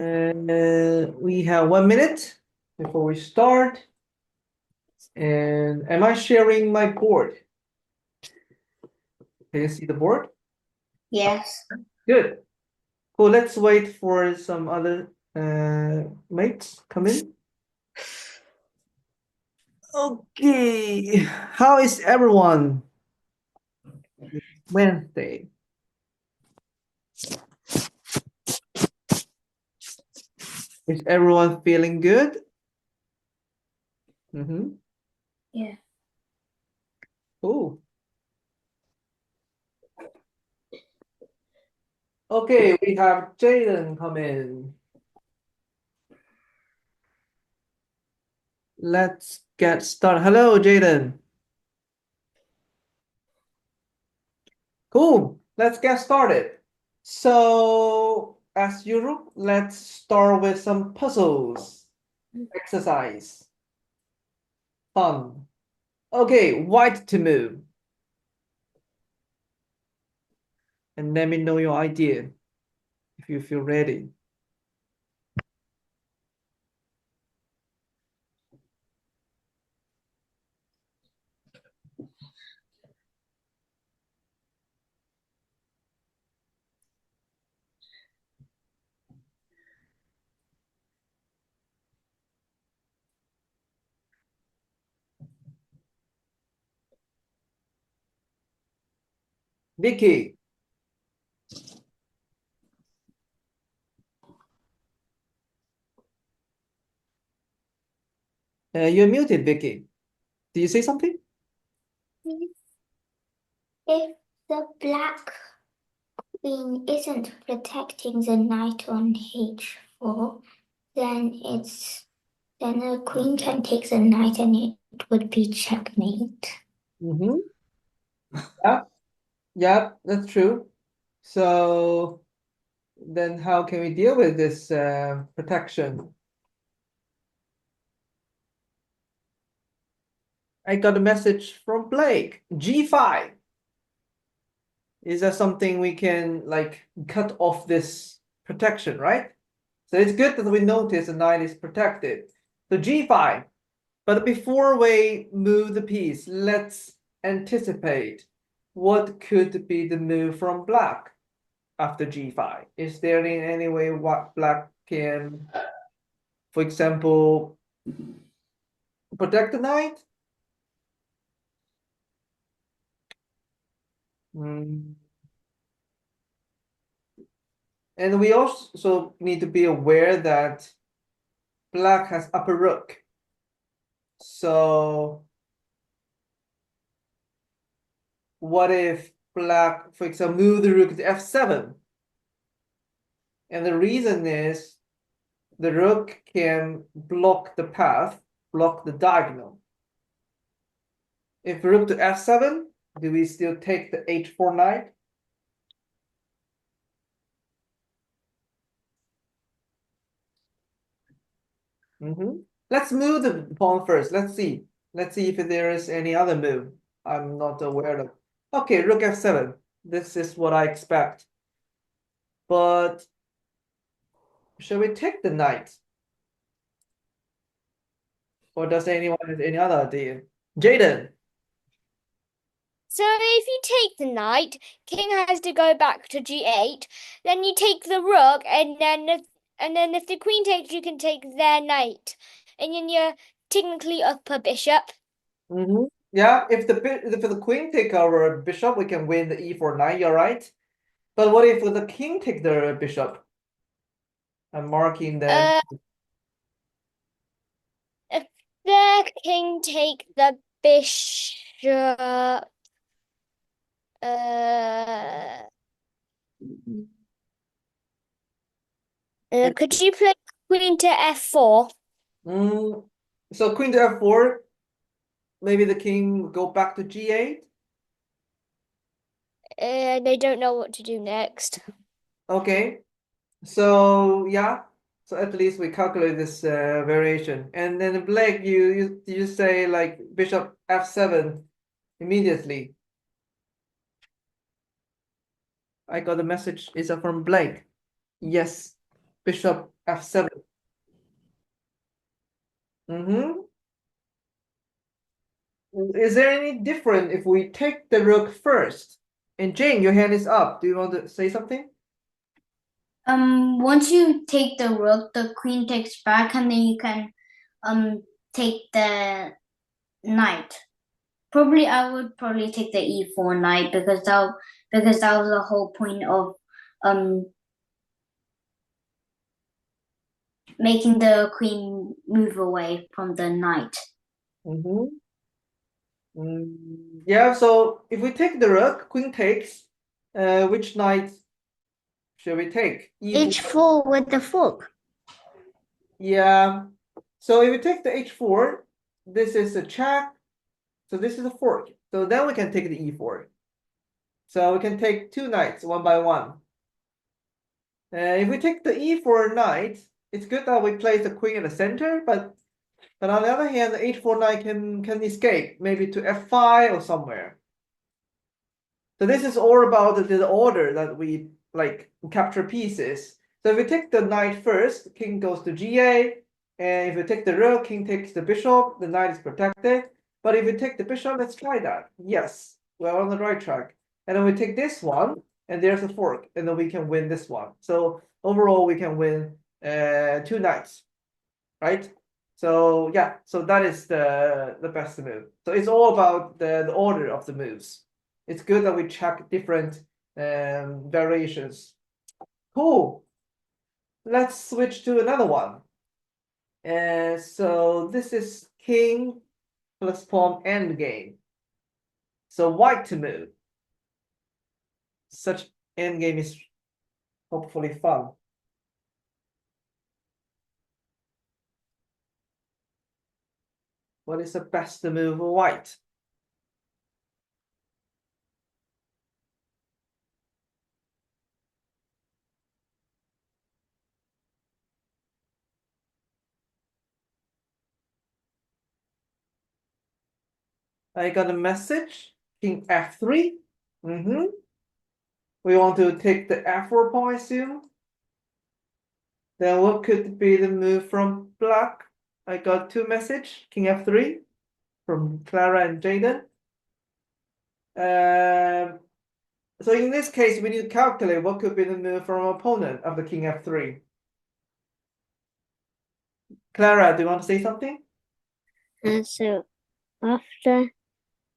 We have 1 minute before we start. And am I sharing my board? Can you see the board? Yes. Good. Cool. Let's wait for some other mates come in. Okay. How is everyone? Wednesday. Is everyone feeling good? Mm-hmm. Yeah. Cool. Okay, we have Jaden come in. Let's get started. Hello, Jaden. Cool. Let's get started. So, as usual, let's start with some puzzles. Exercise. Fun. Okay, white to move. And let me know your idea if you feel ready. Vicky, you're muted, Vicky. Do you say something? If the black queen isn't protecting the knight on h4, then the queen can take the knight and it would be checkmate. Mm-hmm. Yeah, yeah, that's true. So then how can we deal with this protection? I got a message from Blake. G5. Is that something we can like cut off this protection, right? So it's good that we notice the knight is protected. So G5. But before we move the piece, let's anticipate what could be the move from black after G5. Is there in any way what black can, for example, protect the knight? Mm. And we also need to be aware that black has upper rook. So what if black, for example, move the rook to f7? And the reason is the rook can block the path, block the diagonal. If rook to f7, do we still take the h4 knight? Let's move the pawn first. Let's see. Let's see if there is any other move I'm not aware of. Okay, rook f7. This is what I expect. But shall we take the knight? Or does anyone have any other idea? Jaden. So if you take the knight, king has to go back to g8. Then you take the rook, and then if the queen takes, you can take their knight, and then you're technically up a bishop. Yeah, if the queen take our bishop, we can win the e4 knight. You're right. But what if the king take the bishop? I'm marking them. If the king take the bishop, could you play queen to f4? So queen to f4. Maybe the king go back to g8. They don't know what to do next. Okay. So yeah. So at least we calculate this variation. And then Blake, you say like bishop f7 immediately. I got a message. Is that from Blake? Yes. bishop f7. Is there any different if we take the rook first? And Jane, your hand is up. Do you want to say something? Once you take the rook, the queen takes back, and then you can take the knight. I would probably take the e4 knight because that was the whole point of making the queen move away from the knight. Yeah, so if we take the rook, queen takes, which knight should we take? H4 with the fork. Yeah, so if we take the h4, this is a check, so this is a fork. So then we can take the e4. So we can take two knights one by one. If we take the e4 knight, it's good that we place the queen in the center, but on the other hand, the h4 knight can escape, maybe to f5 or somewhere. So this is all about the order that we like capture pieces. So if we take the knight first, king goes to g8, and if we take the rook, king takes the bishop, the knight is protected. But if we take the bishop, let's try that. Yes, we're on the right track. And then we take this one, and there's a fork, and then we can win this one. So overall, we can win two knights, right? So yeah, so that is the best move. So it's all about the order of the moves. It's good that we check different variations. Cool. Let's switch to another one. So this is king plus pawn endgame. So white to move. Such endgame is hopefully fun. What is the best move for white? I got a message. King f3. We want to take the f4 pawn, I assume. Then what could be the move from black? I got two message. King f3 from Clara and Jaden. So in this case, we need to calculate what could be the move from opponent of the king f3. Clara, do you want to say something? So after,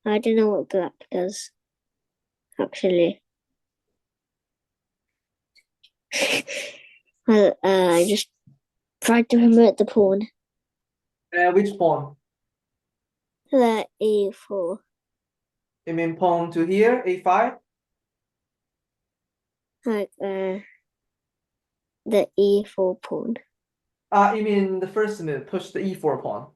I don't know what black does, actually. Well, I just tried to promote the pawn. Which pawn? The e4. You mean pawn to here, a5? Like, the e4 pawn. You mean the first move, push the e4 pawn.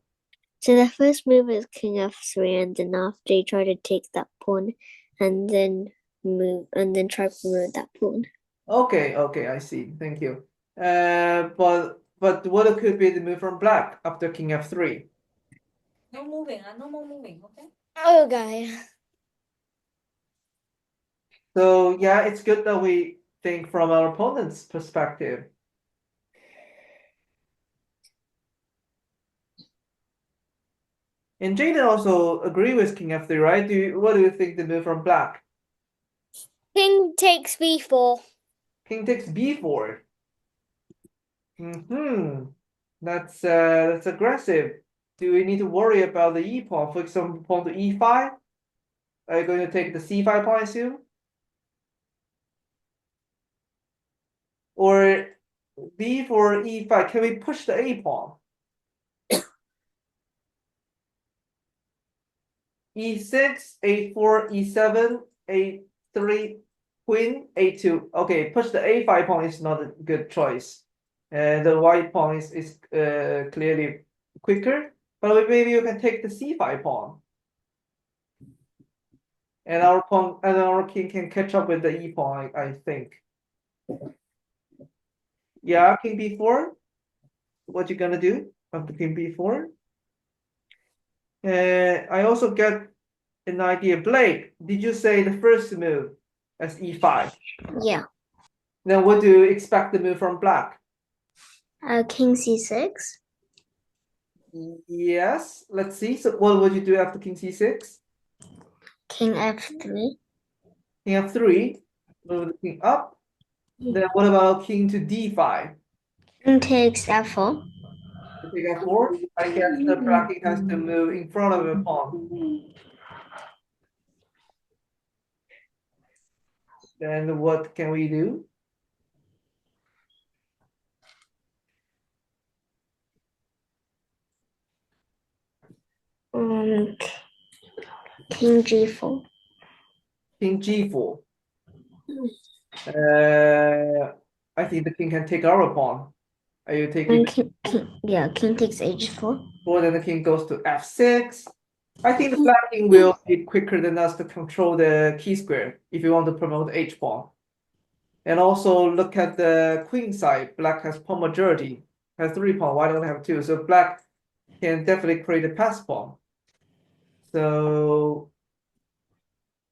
So the first move is king f3, and then after you try to take that pawn, and then try to promote that pawn. Okay, I see. Thank you. But what could be the move from black after king f3? No moving, no more moving, okay? Okay. So yeah, it's good that we think from our opponent's perspective. And Jaden also agree with king f3, right? What do you think the move from black? King takes b4. King takes b4. That's aggressive. Do we need to worry about the e pawn? For example, pawn to e5? Are you going to take the c5 pawn, I assume? Or b4, e5? Can we push the a pawn? e6, a4, e7, a3, queen, a2. Okay, push the a5 pawn is not a good choice. The white pawn is clearly quicker, but maybe you can take the c5 pawn. And our king can catch up with the e pawn, I think. Yeah, king b4. What you gonna do after king b4? I also get an idea. Blake, did you say the first move as e5? Yeah. Then what do you expect the move from black? King c6. Yes, let's see. So what would you do after king c6? King f3. King f3, move the king up. Then what about king to d5? King takes f4. To take f4, I guess the black king has to move in front of the pawn. Then what can we do? King g4. King g4. I think the king can take our pawn. Are you taking And king takes h4. or then the king goes to f6? I think the black king will be quicker than us to control the key square if you want to promote h pawn. And also look at the queen side. Black has pawn majority, has 3 pawn. Why don't I have 2? So black can definitely create a pass pawn. So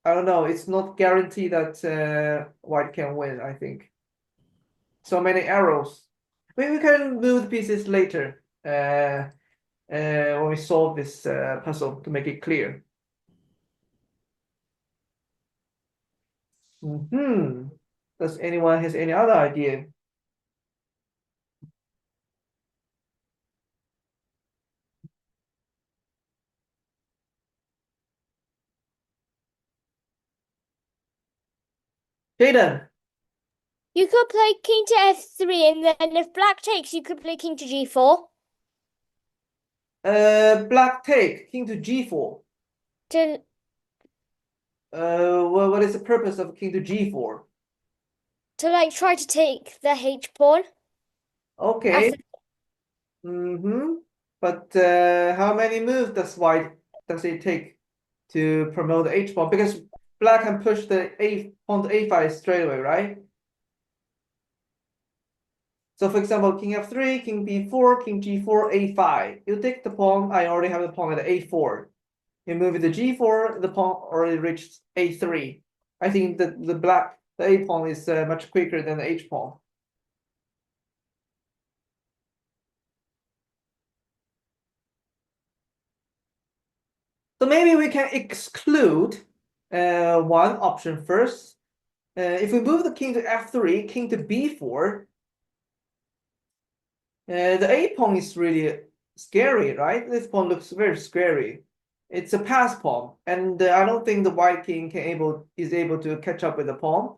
I don't know. It's not guaranteed that white can win, I think. So many arrows. We can move the pieces later when we solve this puzzle to make it clear. Does anyone has any other idea? Jaden, You could play king to f3, and then if black takes, you could play king to g4 black take king to g4. to Well, what is the purpose of king to g4? like try to take the h pawn. Okay. After- But how many moves does it take to promote the h pawn? Because black can push the a pawn to a5 straight away, right? So for example, king f3, king b4, king g4, a5. You take the pawn. I already have the pawn at a4. You move it to g4. The pawn already reached a3. I think that the a pawn is much quicker than the h pawn. So maybe we can exclude one option first. If we move the king to f3, king to b4, the a pawn is really scary, right? This pawn looks very scary. It's a pass pawn, and I don't think the white king is able to catch up with the pawn.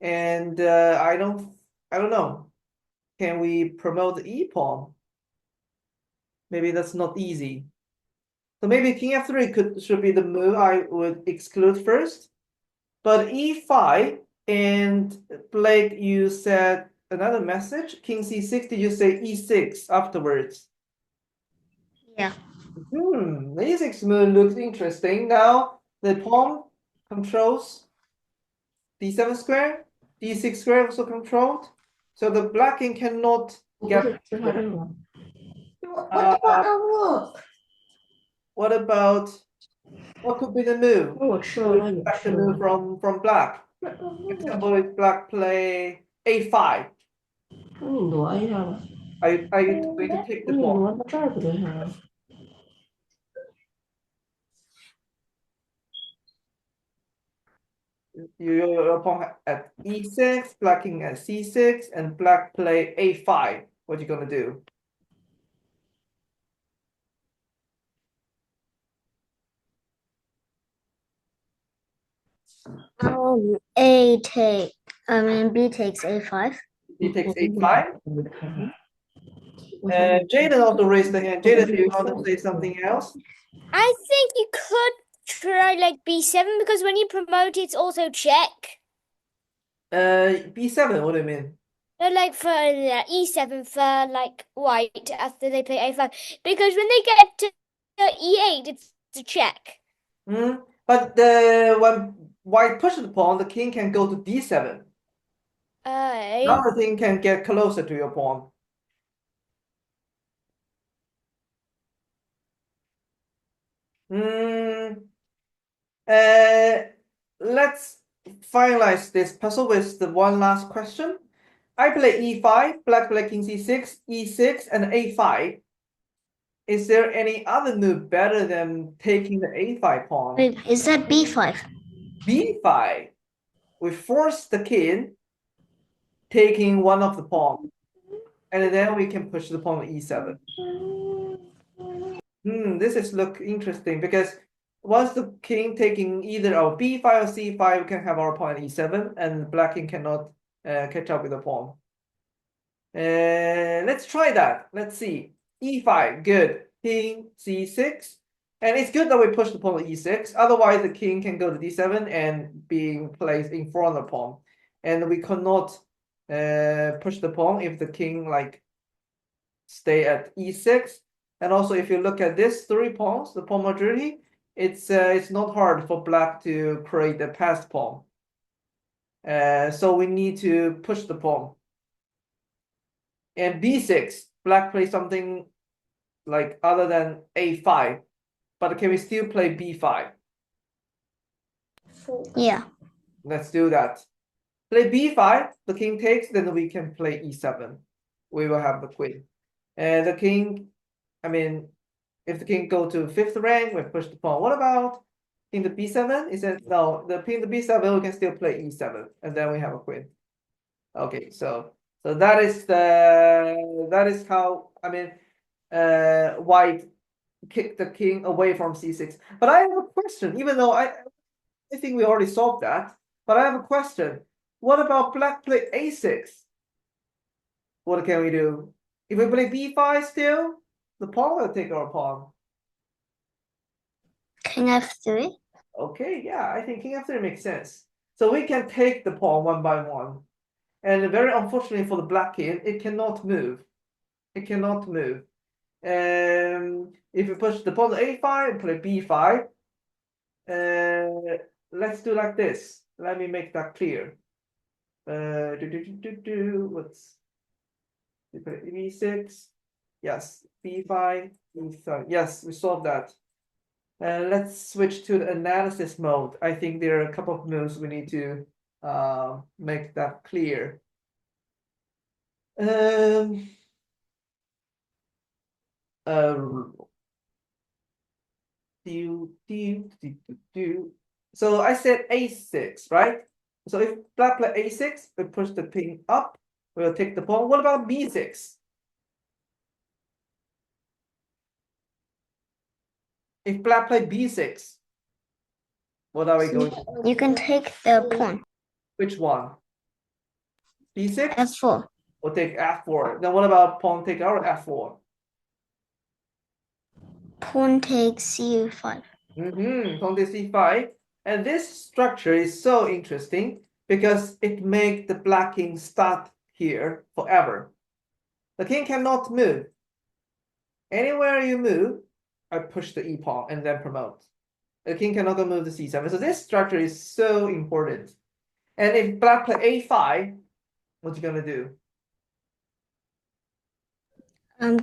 And I don't know. Can we promote the e pawn? Maybe that's not easy. So maybe king f3 should be the move I would exclude first. But e5 and Blake, you said another message. King c6. Did you say e6 afterwards? Yeah. The e6 move looks interesting. Now the pawn controls d7 square, d6 square also controlled. So the black king cannot get. What about what could be the move? Back the move from black. For example, if black play a5, are you going to take the pawn? Your pawn at e6, black king at c6, and black play a5. What are you gonna do? B takes a5. He takes a5. Jaden also raised the hand. Jaden, do you want to say something else? I think you could try like b7 because when you promote, it's also check. b7. What do you mean? No, like for e7 for like white after they play a5 because when they get to e8, it's a check. But when white pushes the pawn, the king can go to d7. Now the king can get closer to your pawn. Let's finalize this puzzle with the one last question. I play e5, black play king c6, e6, and a5. Is there any other move better than taking the a5 pawn? Wait, is that b5? b5. We force the king, taking one of the pawn. And then we can push the pawn to e7. This is look interesting because once the king taking either our b5 or c5, we can have our pawn at e7, and black king cannot catch up with the pawn. Let's try that. Let's see. e5, good. King c6. And it's good that we push the pawn to e6. Otherwise, the king can go to d7 and being placed in front of the pawn. And we cannot push the pawn if the king like stay at e6. And also, if you look at this 3 pawns, the pawn majority, it's not hard for black to create a passed pawn. So we need to push the pawn. And b6, black plays something like other than a5, but can we still play b5? Yeah. Let's do that. Play b5, the king takes, then we can play e7. We will have the queen. And the king, I mean, if the king go to 5th rank, we push the pawn. What about king to b7? Is it no? The king to b7, we can still play e7, and then we have a queen. Okay, so that is how, I mean, white kick the king away from c6. But I have a question, even though I think we already solved that. But I have a question. What about black play a6? What can we do? If we play b5 still, the pawn will take our pawn. King f3? Okay, yeah, I think king f3 makes sense. So we can take the pawn one by one. And very unfortunately for the black king, it cannot move. It cannot move. If you push the pawn to a5 and play b5, let's do like this. Let me make that clear. What's b6? Yes, b5, b5. Yes, we solved that. Let's switch to the analysis mode. I think there are a couple of moves we need to make that clear. So I said a6, right? So if black play a6, we push the king up, we'll take the pawn. What about b6? If black play b6, what are we going to do? You can take the pawn. Which one? b6? f4. Or take f4. Then what about pawn take out f4? Pawn takes c5. Pawn takes c5. And this structure is so interesting because it makes the black king stuck here forever. The king cannot move. Anywhere you move, I push the e pawn and then promote. The king cannot go move to c7. So this structure is so important. And if black play a5, what you gonna do?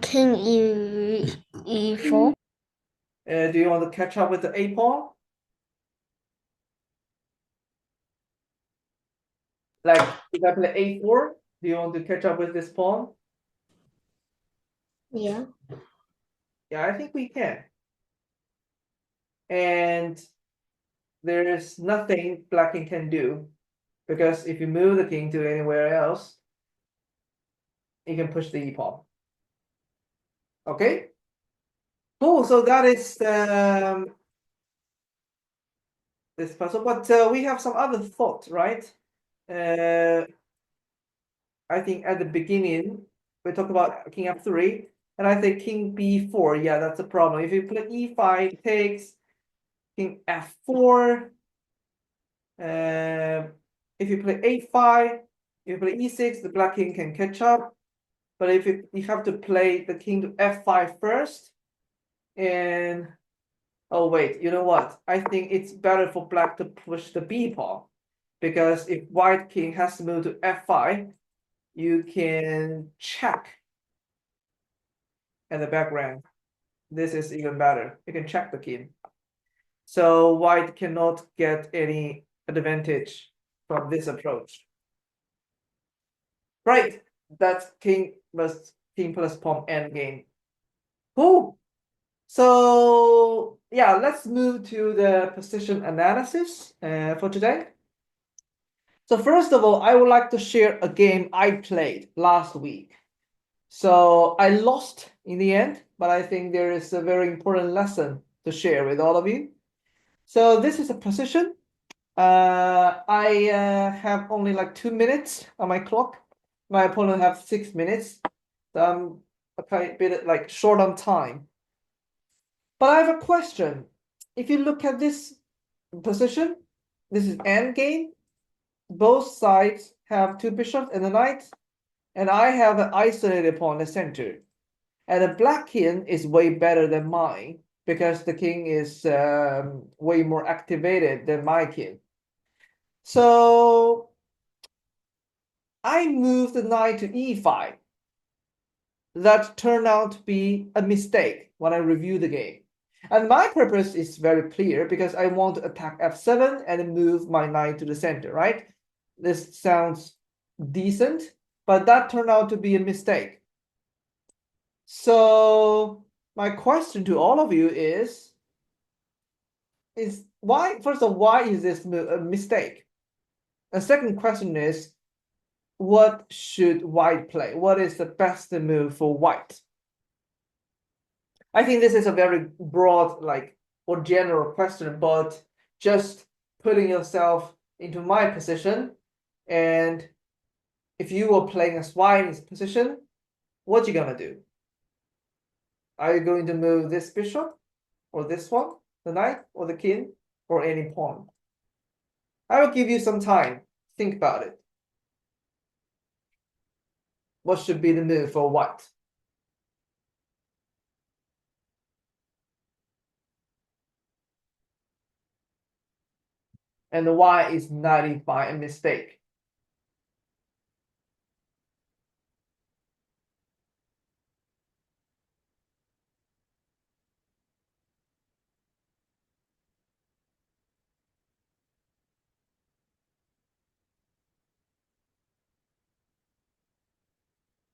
King e4. Do you want to catch up with the a pawn? Like if I play a4, do you want to catch up with this pawn? Yeah. Yeah, I think we can. And there is nothing black king can do because if you move the king to anywhere else, you can push the e pawn. Okay, cool. So that is this puzzle, but we have some other thought, right? I think at the beginning we talked about king f3, and I think king b4. Yeah, that's a problem. If you play e5 takes king f4. If you play a5, if you play e6, the black king can catch up. But if you have to play the king to f5 first, and oh wait, you know what? I think it's better for black to push the b pawn, because if white king has to move to f5, you can check at the background. This is even better. You can check the king. So white cannot get any advantage from this approach. Right, that's king plus pawn endgame. Cool. So yeah, let's move to the position analysis for today. So first of all, I would like to share a game I played last week. So I lost in the end, but I think there is a very important lesson to share with all of you. So this is a position. I have only like 2 minutes on my clock. My opponent have 6 minutes. So I'm a bit like short on time. But I have a question. If you look at this position, this is endgame. Both sides have 2 bishops and a knight, and I have an isolated pawn in the center. And the black king is way better than mine because the king is way more activated than my king. So I moved the knight to e5. That turned out to be a mistake when I review the game. And my purpose is very clear because I want to attack f7 and move my knight to the center, right? This sounds decent, but that turned out to be a mistake. So my question to all of you is why, first of all, why is this a mistake? The second question is, what should white play? What is the best move for white? I think this is a very broad, like, or general question, but just putting yourself into my position, and if you were playing as white in this position, what you gonna do? Are you going to move this bishop, or this one, the knight, or the king, or any pawn? I will give you some time. Think about it. What should be the move for white? And why is 95 a mistake?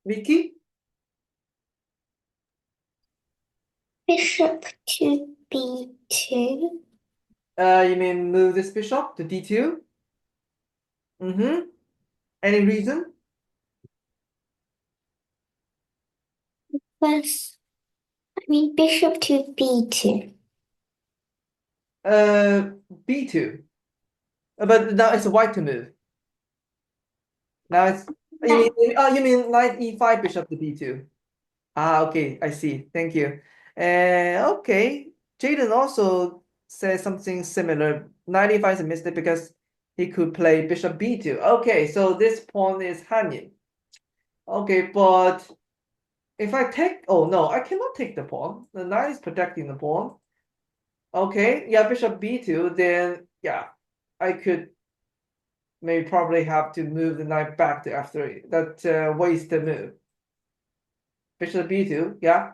Vicky? Bishop to b2. You mean move this bishop to d2? Mm-hmm. Any reason? Plus, bishop to b2. B2. But now it's a white to move. Now it's you mean knight e5 bishop to b2. Ah, okay, I see. Thank you. Okay. Jaden also says something similar. Knight e5 is a mistake because he could play bishop b2. Okay, so this pawn is hanging. Okay, but if I take, oh no, I cannot take the pawn. The knight is protecting the pawn. Okay, yeah, bishop b2, then yeah, I could maybe probably have to move the knight back to f3. That wastes the move. Bishop b2, yeah.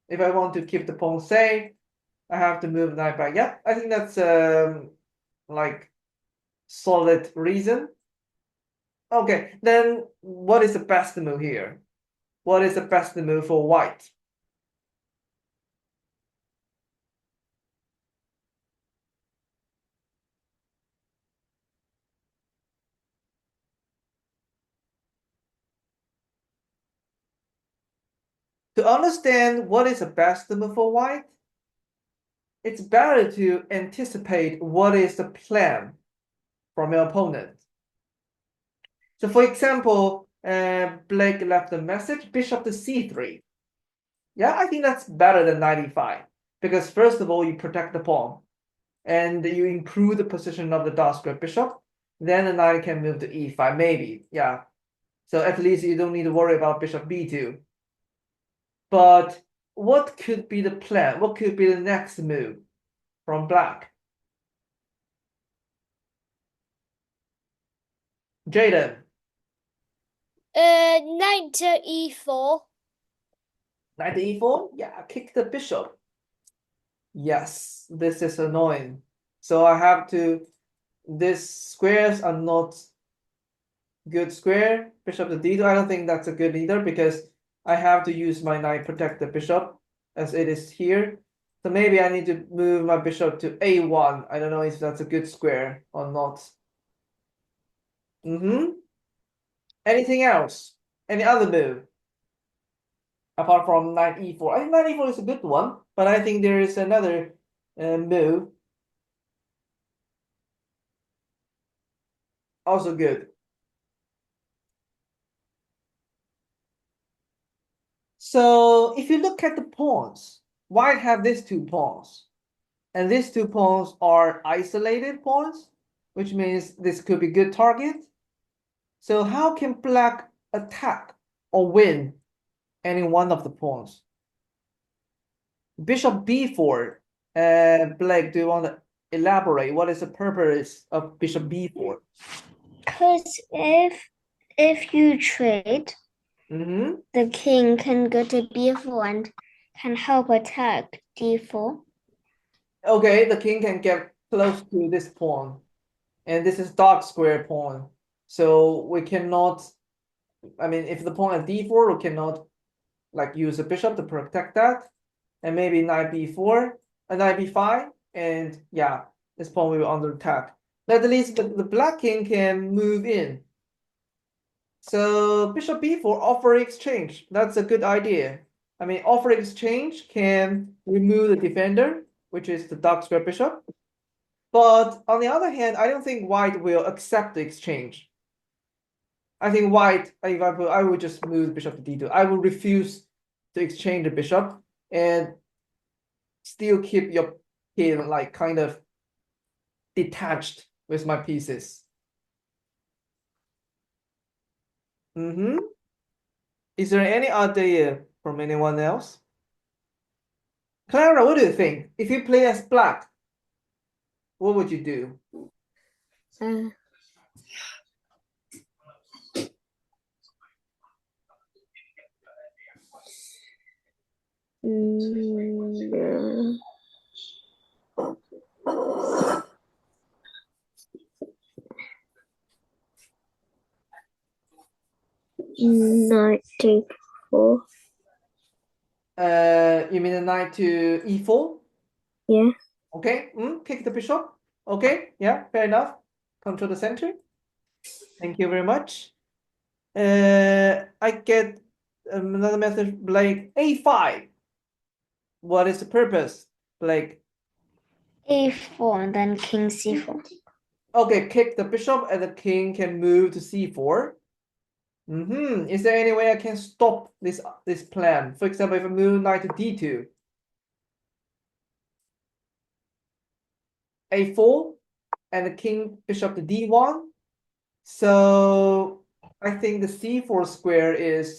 If I want to keep the pawn safe, I have to move the knight back. Yeah, I think that's like solid reason. Okay, then what is the best move here? What is the best move for white? To understand what is the best move for white, it's better to anticipate what is the plan from your opponent. So for example, Blake left a message, bishop to c3. Yeah, I think that's better than 95 because first of all, you protect the pawn and you improve the position of the dark square bishop. Then the knight can move to e5, maybe, yeah. So at least you don't need to worry about bishop b2. But what could be the plan? What could be the next move from black? Jaden. Knight to e4. Knight to e4? Yeah, kick the bishop. Yes, this is annoying. So I have to, these squares are not good square. Bishop to d2. I don't think that's a good either because I have to use my knight protect the bishop as it is here. So maybe I need to move my bishop to a1. I don't know if that's a good square or not. Anything else? Any other move? Apart from knight e4. I think knight e4 is a good one, but I think there is another move. Also good. So if you look at the pawns, white have these two pawns. And these two pawns are isolated pawns, which means this could be good target. So how can black attack or win any one of the pawns? Bishop b4. Blake, do you want to elaborate? What is the purpose of bishop b4? Because if you trade, the king can go to b4 and can help attack d4. Okay, the king can get close to this pawn. And this is dark square pawn. So we cannot, I mean, if the pawn at d4, we cannot like use a bishop to protect that. And maybe knight b4, and knight b5, and yeah, this pawn will be under attack. But at least the black king can move in. So bishop b4 offer exchange. That's a good idea. I mean, offer exchange can remove the defender, which is the dark square bishop. But on the other hand, I don't think white will accept the exchange. I think white, if I would just move bishop to d2. I will refuse to exchange the bishop and still keep your king like kind of detached with my pieces. Is there any idea from anyone else? Clara, what do you think? If you play as black, what would you do? Knight to 4. You mean the knight to e4? Yeah. Okay, kick the bishop. Okay, yeah, fair enough. Control the center. Thank you very much. I get another message, Blake. A5. What is the purpose, Blake? a4 and then king c4. Okay, kick the bishop and the king can move to c4. Is there any way I can stop this plan? For example, if I move knight to d2. a4 and the king bishop to d1. So I think the c4 square is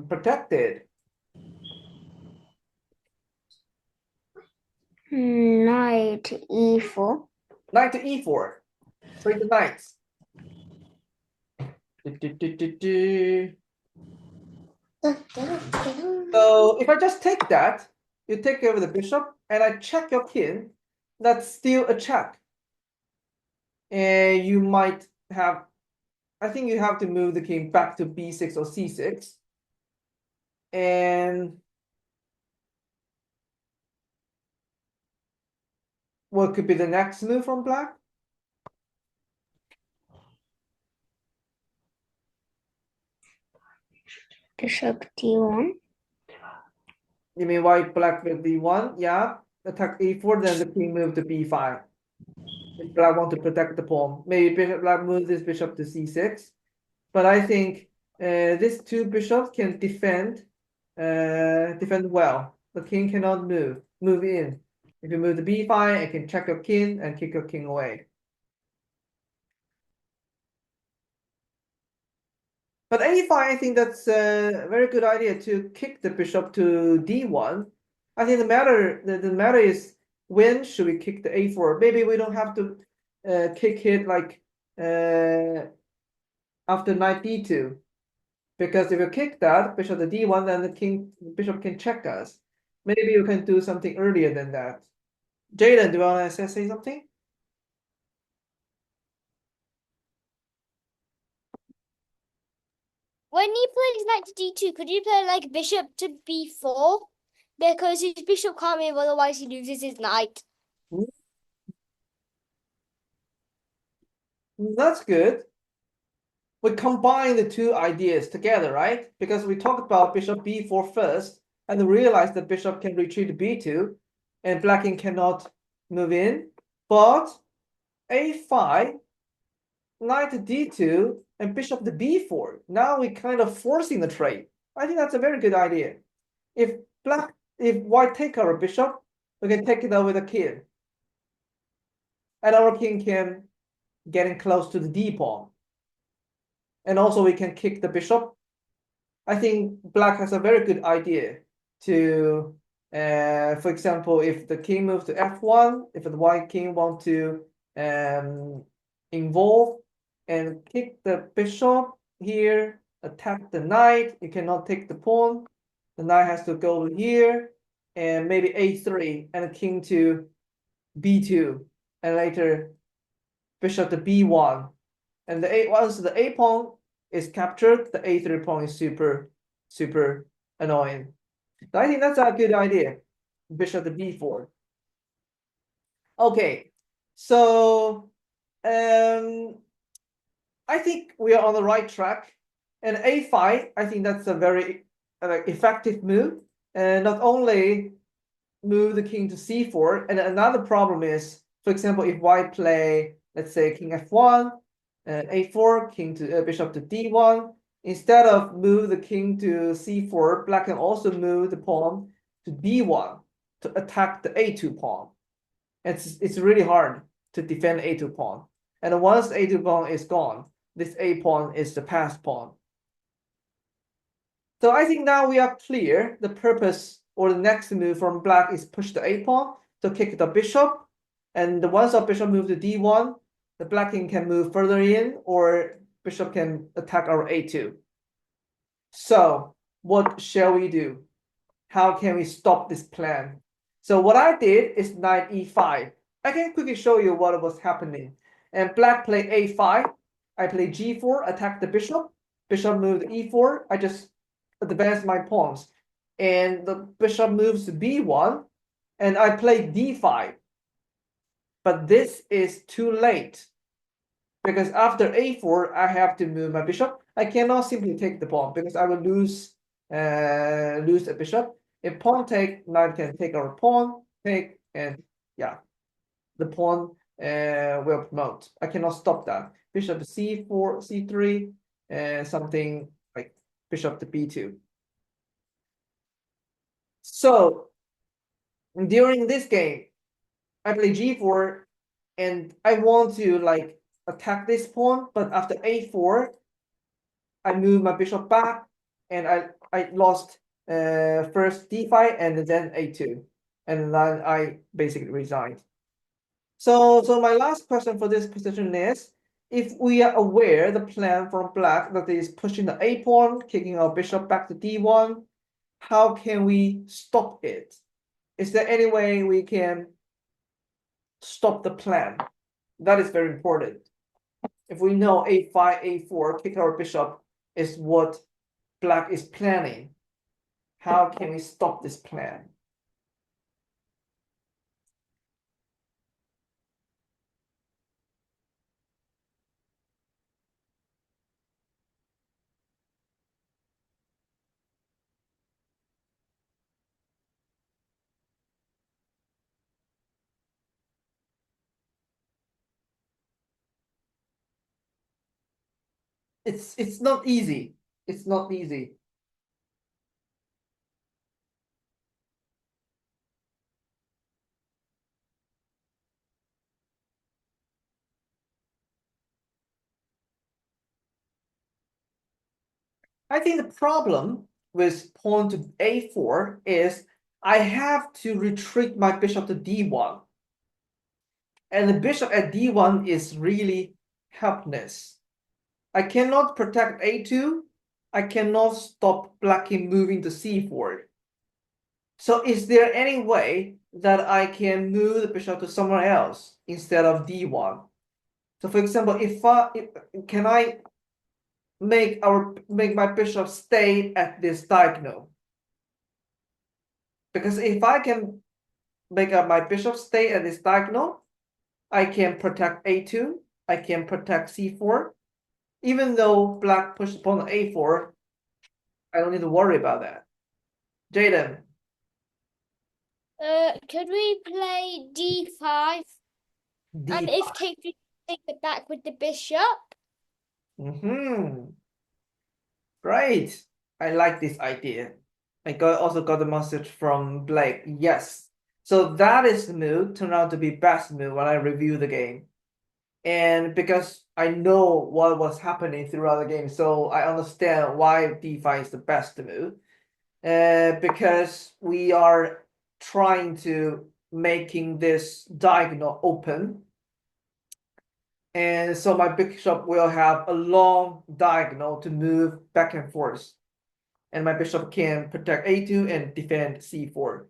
protected. Knight e4. Knight to e4. Trade the knights. So if I just take that, you take over the bishop, and I check your king, that's still a check. And you might have, I think you have to move the king back to b6 or c6. And what could be the next move from black? Bishop d1. You mean white black with d1? Yeah. Attack e4, then the king move to b5. If black want to protect the pawn, maybe black move this bishop to c6. But I think these two bishops can defend well. The king cannot move in. If you move to b5, I can check your king and kick your king away. But a5, I think that's a very good idea to kick the bishop to d1. I think the matter is when should we kick the a4? Maybe we don't have to kick it like after knight d2. Because if you kick that bishop to d1, then the bishop can check us. Maybe you can do something earlier than that. Jaden, do you want to say something? when he plays knight to d2, could you play like bishop to b4? Because his bishop can't move, otherwise he loses his knight. That's good. We combine the two ideas together, right? Because we talked about bishop b4 first, and realized that bishop can retreat to b2, and black king cannot move in. But a5, knight to d2, and bishop to b4. Now we're kind of forcing the trade. I think that's a very good idea. If white take our bishop, we can take it over the king. And our king can get in close to the d pawn. And also we can kick the bishop. I think black has a very good idea to, for example, if the king moves to f1, if the white king wants to involve and kick the bishop here, attack the knight, you cannot take the pawn. The knight has to go here, and maybe a3, and the king to b2, and later bishop to b1. And once the a pawn is captured, the a3 pawn is super annoying. So I think that's a good idea. Bishop to b4. Okay, so I think we are on the right track. And a5, I think that's a very effective move. And not only move the king to c4, and another problem is, for example, if white play, let's say, king f1, a4, king to bishop to d1, instead of move the king to c4, black can also move the pawn to b1 to attack the a2 pawn. It's really hard to defend a2 pawn. And once the a2 pawn is gone, this a pawn is the passed pawn. So I think now we are clear. The purpose or the next move from black is push the a pawn to kick the bishop. And once our bishop moves to d1, the black king can move further in, or bishop can attack our a2. So what shall we do? How can we stop this plan? So what I did is knight e5. I can quickly show you what was happening. And black played a5. I played g4, attack the bishop. Bishop moved e4. I just advanced my pawns. And the bishop moves to b1. And I played d5. But this is too late. Because after a4, I have to move my bishop. I cannot simply take the pawn because I will lose a bishop. If pawn take, knight can take our pawn, take, and yeah, the pawn will promote. I cannot stop that. Bishop to c4, c3, and something like bishop to b2. So during this game, I play g4, and I want to like attack this pawn, but after a4, I move my bishop back, and I lost first d5 and then a2, and then I basically resigned. So my last question for this position is, if we are aware the plan from black that is pushing the a pawn, kicking our bishop back to d1, how can we stop it? Is there any way we can stop the plan? That is very important. If we know a5, a4, kick our bishop is what black is planning, how can we stop this plan? It's not easy. It's not easy. I think the problem with pawn to a4 is I have to retreat my bishop to d1. And the bishop at d1 is really helpless. I cannot protect a2. I cannot stop black king moving to c4. So is there any way that I can move the bishop to somewhere else instead of d1? So for example, can I make my bishop stay at this diagonal. Because if I can make my bishop stay at this diagonal, I can protect a2, I can protect c4. Even though black pushed pawn on a4, I don't need to worry about that. Jaden. Could we play d5? And if D5. take it back with the bishop? Great. I like this idea. I also got a message from Blake. Yes. So that is the move, turned out to be best move when I review the game. And because I know what was happening throughout the game, so I understand why d5 is the best move. Because we are trying to making this diagonal open. And so my bishop will have a long diagonal to move back and forth. And my bishop can protect a2 and defend c4.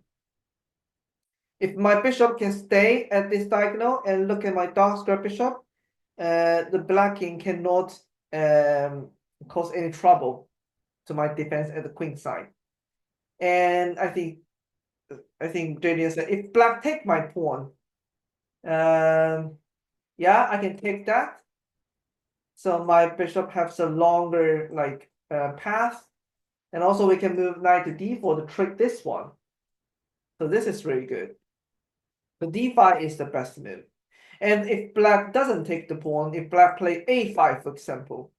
If my bishop can stay at this diagonal and look at my dark square bishop, the black king cannot cause any trouble to my defense at the queen side. And I think Jaden said if black take my pawn, yeah, I can take that. So my bishop has a longer path. And also we can move knight to d4 to trick this one. So this is really good. So d5 is the best move. And if black doesn't take the pawn, if black play a5, for example,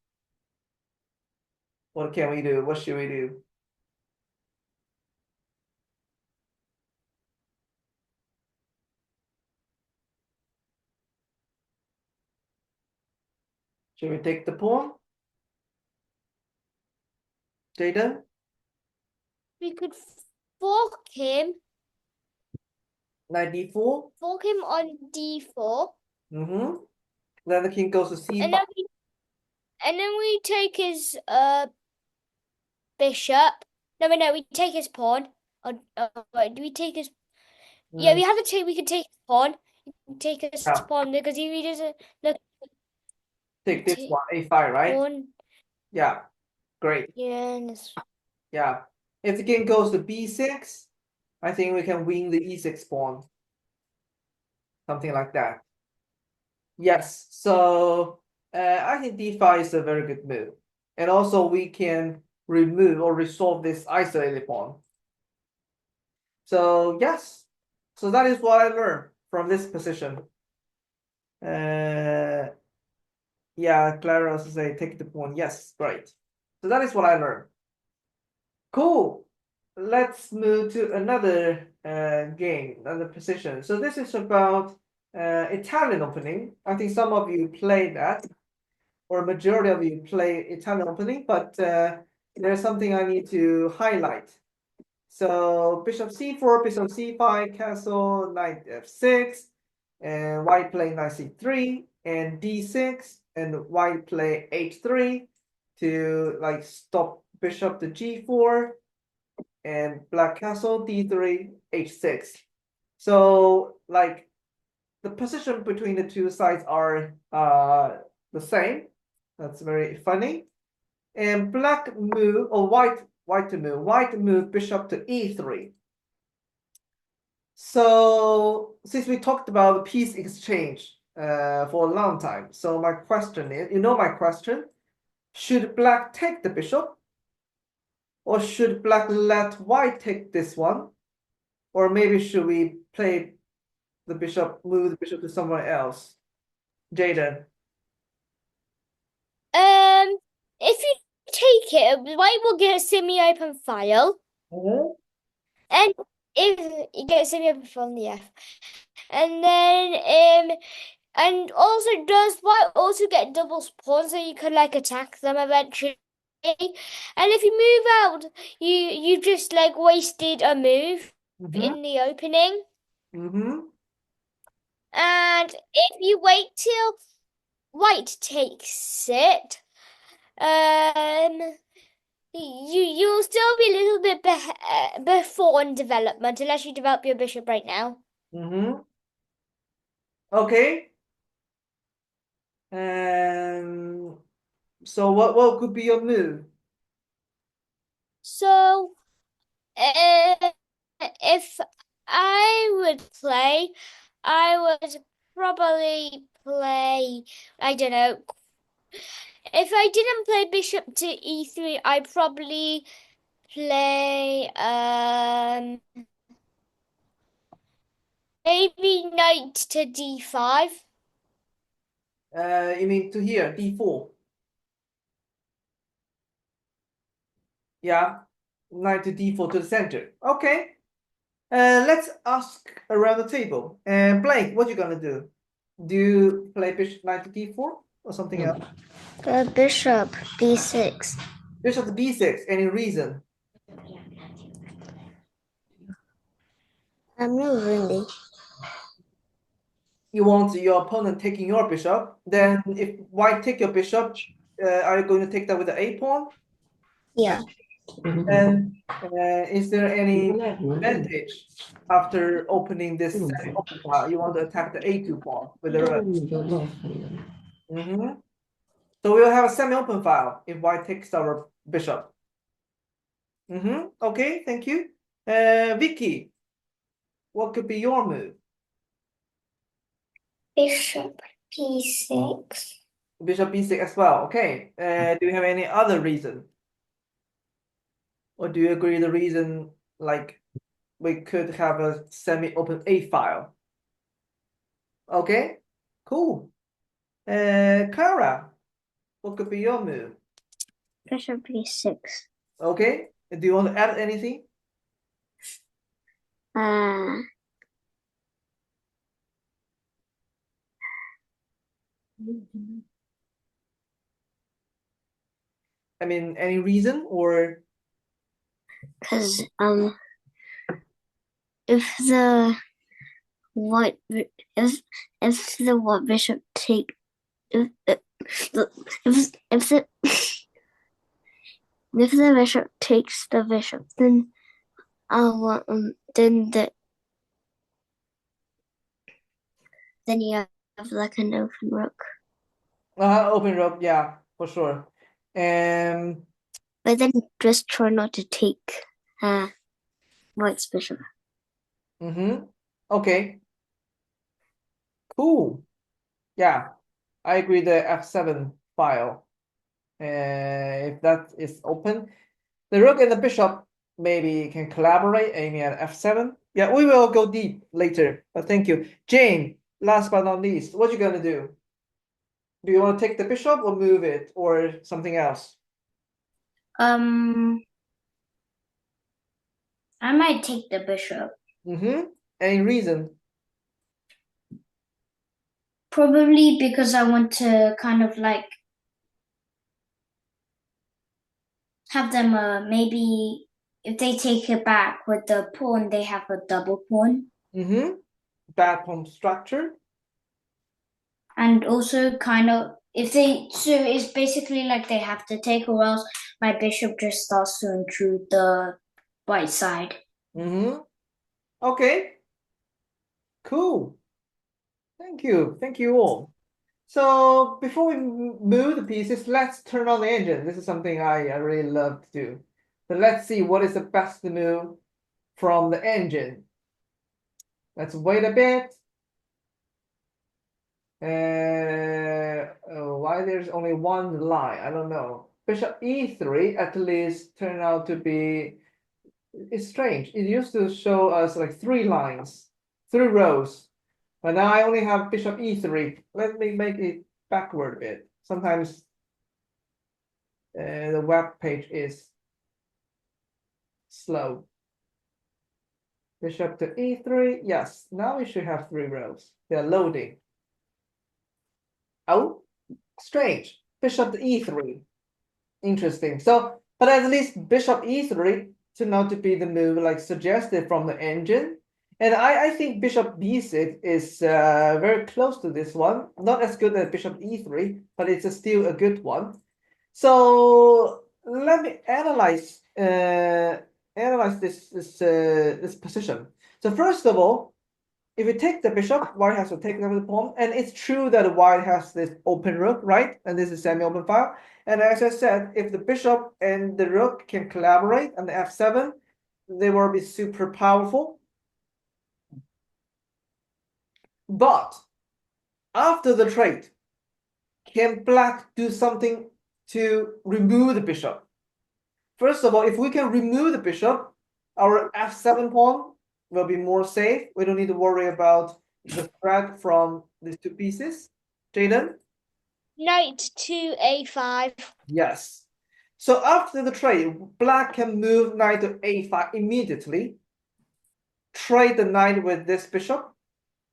what can we do? What should we do? Should we take the pawn? Jaden? We could fork him. Knight d4? Fork him on d4. Then the king goes to c5. And then we take his bishop. No, we take his pawn. Or do we take his? Yeah, we have to take. We can take his pawn. Take his pawn because he doesn't look. Take this one, a5, right? Pawn. Yeah, great. Yeah. Yeah. If the king goes to b6, I think we can win the e6 pawn. Something like that. Yes, so I think d5 is a very good move. And also we can remove or resolve this isolated pawn. So yes, so that is what I learned from this position. Yeah, Clara also say take the pawn. Yes, great. So that is what I learned. Cool. Let's move to another game, another position. So this is about Italian opening. I think some of you play that, or a majority of you play Italian opening, but there's something I need to highlight. So bishop c4, bishop c5, castle, knight f6, and white play knight c3, and d6, and white play h3 to stop bishop to g4, and black castle d3, h6. So the position between the two sides are the same. That's very funny. And black move, or white to move. White move bishop to e3. So since we talked about the piece exchange for a long time, so my question is, my question, should black take the bishop? Or should black let white take this one? Or maybe should we play the bishop, move the bishop to somewhere else? Jaden. If you take it, white will get a semi-open file. And if you get a semi-open file on the F. And then and also does white also get double pawns so you could attack them eventually? And if you move out, you just wasted a move in the opening. And if you wait till white takes it, you'll still be a little bit before in development unless you develop your bishop right now. Okay. So what could be your move? So, if I would play, I would probably play, I don't know. If I didn't play bishop to e3, I'd probably play maybe knight to d5. You mean to here, d4? Yeah, knight to d4 to the center. Okay. Let's ask around the table. Blake, what you gonna do? Do you play bishop knight to d4 or something else? Bishop b6. Bishop to b6. Any reason? Not really. You want your opponent taking your bishop. Then if white take your bishop, are you going to take that with the a pawn? Yeah. And is there any advantage after opening this semi-open file? You want to attack the a2 pawn with the rook. So we'll have a semi-open file if white takes our bishop. Okay, thank you. Vicky, what could be your move? Bishop b6. Bishop b6 as well. Okay. Do you have any other reason? Or do you agree the reason like we could have a semi-open A file? Okay, cool. Kara, what could be your move? Bishop b6. Okay, do you want to add anything? I mean, any reason or? Because if the white if the white bishop take if the if the bishop takes the bishop, then then you have like an open rook. Open rook, yeah, for sure. But then just try not to take white's bishop. Okay. Cool. Yeah, I agree. The f7 file, if that is open, the rook and the bishop maybe can collaborate aiming at f7. Yeah, we will go deep later, but thank you. Jane, last but not least, what you gonna do? Do you want to take the bishop or move it or something else? I might take the bishop. Any reason? Probably because I want to kind of like have them maybe if they take it back with the pawn, they have a double pawn. Bad pawn structure. And also kind of if they so it's basically like they have to take, or else my bishop just starts to intrude the white side. Okay. Cool. Thank you all. So before we move the pieces, let's turn on the engine. This is something I really love to do. So let's see what is the best move from the engine. Let's wait a bit. Why there's only one line? I don't know. Bishop e3 at least turned out to be. It's strange. It used to show us like 3 lines, 3 rows. But now I only have bishop e3. Let me make it backward a bit. Sometimes the web page is slow. Bishop to e3. Yes, now we should have 3 rows. They're loading. Oh, strange. Bishop to e3. Interesting. So, but at least bishop e3 turned out to be the move like suggested from the engine. And I think bishop b6 is very close to this one. Not as good as bishop e3, but it's still a good one. So let me analyze this position. So first of all, if you take the bishop, white has to take over the pawn, and it's true that white has this open rook, right? And this is semi-open file. And as I said, if the bishop and the rook can collaborate on the f7, they will be super powerful. But after the trade, can black do something to remove the bishop? First of all, if we can remove the bishop, our f7 pawn will be more safe. We don't need to worry about the threat from these two pieces. Jaden? Knight to a5. Yes. So after the trade, black can move knight to a5 immediately. Trade the knight with this bishop.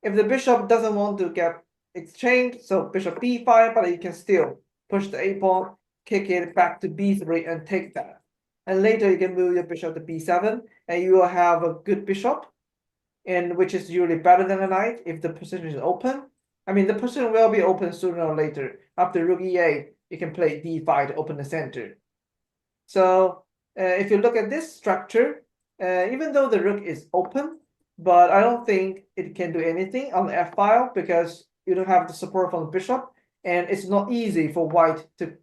If the bishop doesn't want to get exchanged, so bishop b5, but you can still push the a pawn, kick it back to b3 and take that. And later you can move your bishop to b7 and you will have a good bishop, and which is usually better than a knight if the position is open. I mean, the position will be open sooner or later. After rook e8, you can play d5 to open the center. So if you look at this structure, even though the rook is open, but I don't think it can do anything on the f file because you don't have the support from the bishop, and it's not easy for white to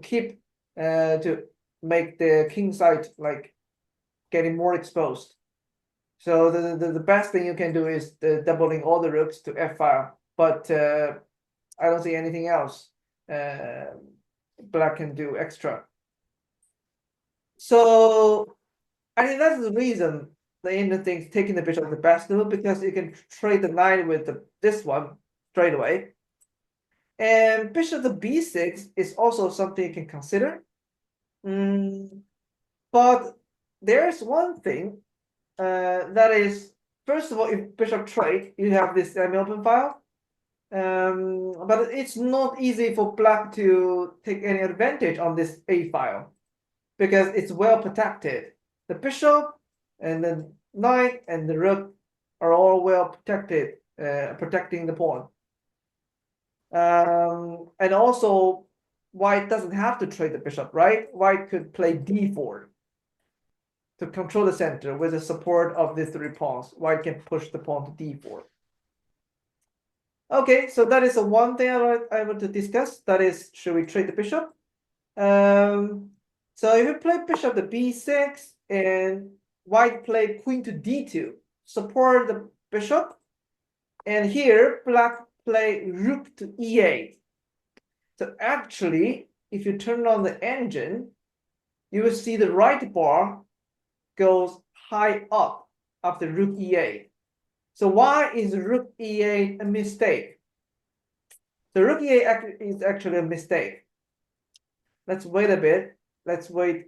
keep to make the king side like getting more exposed. So the best thing you can do is doubling all the rooks to f file, but I don't see anything else black can do extra. So I think that's the reason the Indian thinks taking the bishop is the best move, because you can trade the knight with this one straight away. And bishop to b6 is also something you can consider. But there's one thing that is, first of all, if bishop trade, you have this semi-open file. But it's not easy for black to take any advantage on this a file because it's well protected. The bishop and the knight and the rook are all well protected, protecting the pawn. And also, white doesn't have to trade the bishop, right? White could play d4 to control the center with the support of the three pawns. White can push the pawn to d4. Okay, so that is the one thing I want to discuss. That is, should we trade the bishop? So if you play bishop to b6 and white play queen to d2, support the bishop. And here, black play rook to e8. So actually, if you turn on the engine, you will see the right bar goes high up after rook e8. So why is rook e8 a mistake? The rook e8 is actually a mistake. Let's wait a bit. Let's wait.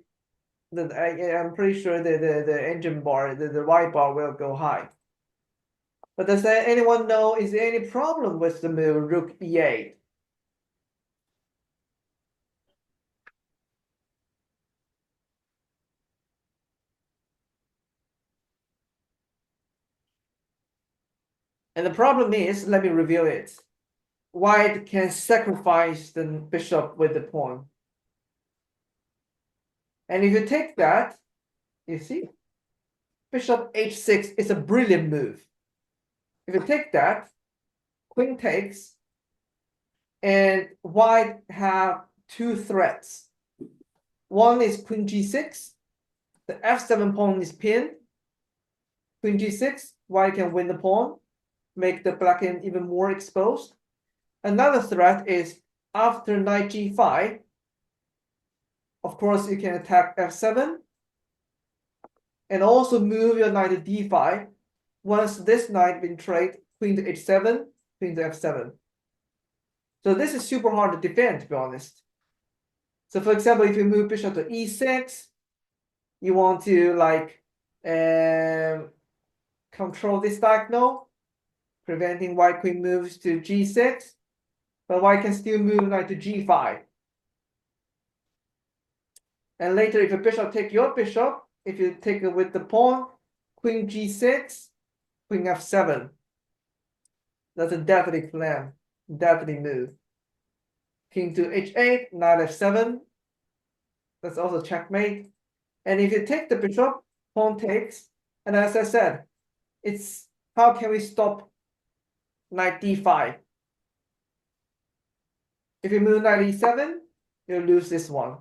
I'm pretty sure the engine bar, the right bar will go high. But does anyone know, is there any problem with the move rook e8? And the problem is, let me reveal it. White can sacrifice the bishop with the pawn. And if you take that, you see, bishop h6 is a brilliant move. If you take that, queen takes, and white have two threats. One is queen g6. The f7 pawn is pinned. Queen g6, white can win the pawn, make the black end even more exposed. Another threat is after knight g5. Of course, you can attack f7 and also move your knight to d5. Once this knight been traded, queen to h7, queen to f7. So this is super hard to defend, to be honest. So for example, if you move bishop to e6, you want to like control this diagonal, preventing white queen moves to g6, but white can still move knight to g5. And later, if a bishop take your bishop, if you take it with the pawn, queen g6, queen f7. That's a deadly plan, deadly move. King to h8, knight f7. That's also checkmate. And if you take the bishop, pawn takes. And as I said, it's how can we stop knight d5? If you move knight e7, you'll lose this one.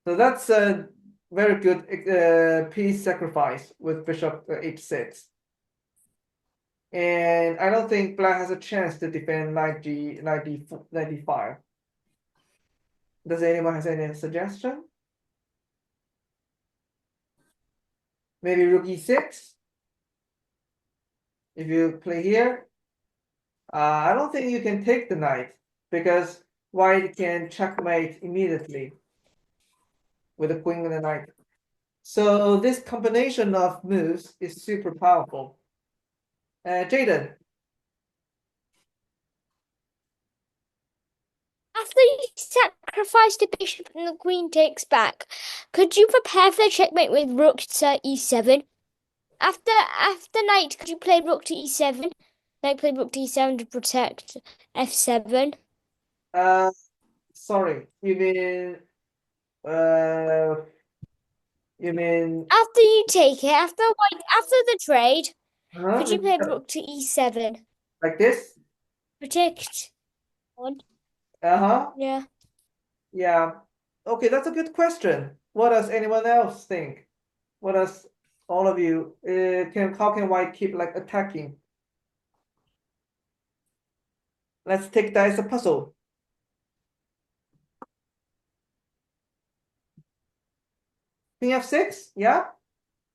So that's a very good piece sacrifice with bishop h6. And I don't think black has a chance to defend knight d5. Does anyone have any suggestion? Maybe rook e6? If you play here, I don't think you can take the knight because white can checkmate immediately with the queen and the knight. So this combination of moves is super powerful. Jaden. After you sacrifice the bishop and the queen takes back, could you prepare for the checkmate with rook to e7? After knight, could you play rook to e7? Knight play rook to e7 to protect f7. Sorry, you mean After you take it, after the trade, could you play like rook to e7? this? Protect one. Yeah. Yeah. Okay, that's a good question. What does anyone else think? What does all of you how can white keep like attacking? Let's take that as a puzzle. King f6, yeah?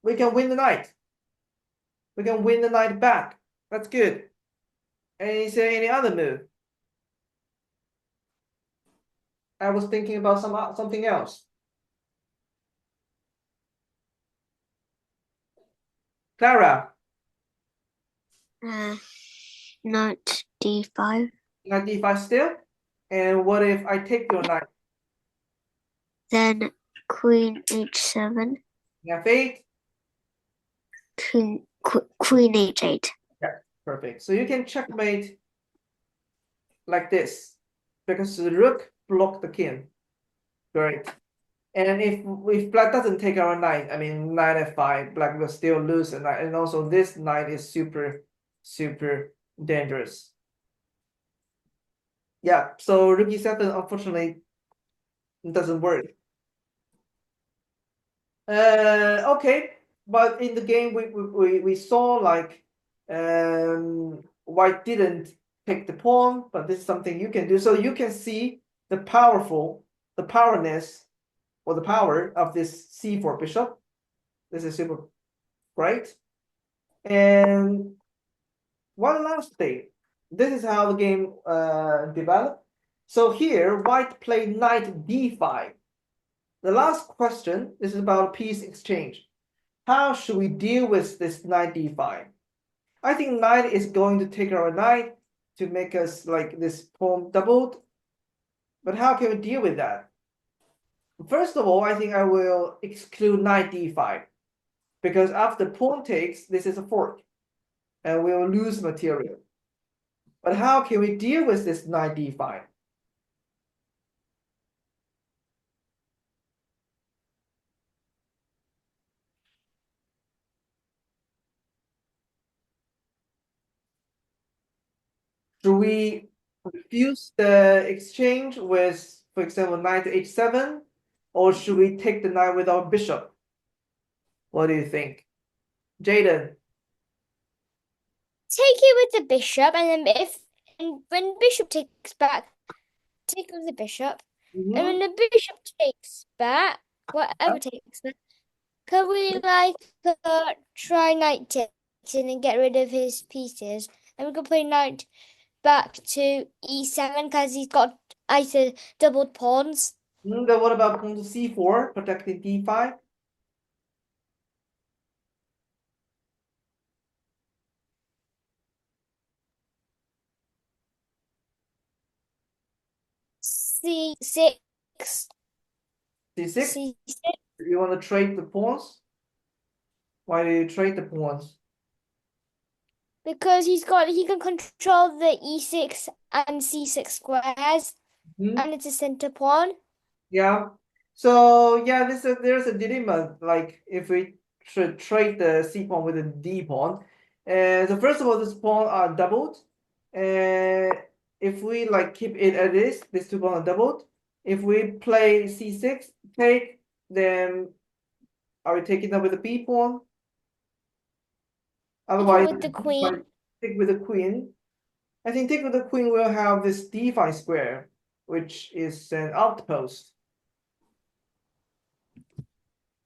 We can win the knight. We can win the knight back. That's good. And is there any other move? I was thinking about something else. Clara, Knight d5. knight d5 still? And what if I take your knight? Then queen h7. F8? Queen h8. Perfect. So you can checkmate like this because the rook blocked the king. Great. And if black doesn't take our knight, I mean knight f5, black will still lose a knight. And also this knight is super dangerous. Yeah, so rook e7 unfortunately doesn't work. Okay, but in the game we saw like white didn't pick the pawn, but this is something you can do. So you can see the powerness or the power of this c4 bishop. This is super great. And one last thing. This is how the game developed. So here white played knight d5. The last question is about piece exchange. How should we deal with this knight d5? I think knight is going to take our knight to make us like this pawn doubled. But how can we deal with that? First of all, I think I will exclude knight d5 because after pawn takes, this is a fork and we will lose material. But how can we deal with this knight d5? Should we refuse the exchange with, for example, knight to h7, or should we take the knight with our bishop? What do you think? Jaden? Take it with the bishop, and then when bishop takes back, take it with the bishop. Mhm. And when the bishop takes back, whatever takes back, can we try knight takes and then get rid of his pieces? And we can play knight back to e7 because he's got either doubled pawns. Then what about pawn to c4, protecting d5? c6. c6? c6. You want to trade the pawns? Why do you trade the pawns? Because he can control the e6 and c6 squares, Mhm. and it's a center pawn. Yeah. So yeah, there's a dilemma. Like if we should trade the C pawn with the D pawn. So first of all, this pawn are doubled. If we like keep it as this, these two pawns are doubled. If we play C6, take, then are we taking that with the B pawn? Otherwise, with the queen. take with the queen. I think take with the queen will have this D5 square, which is an outpost.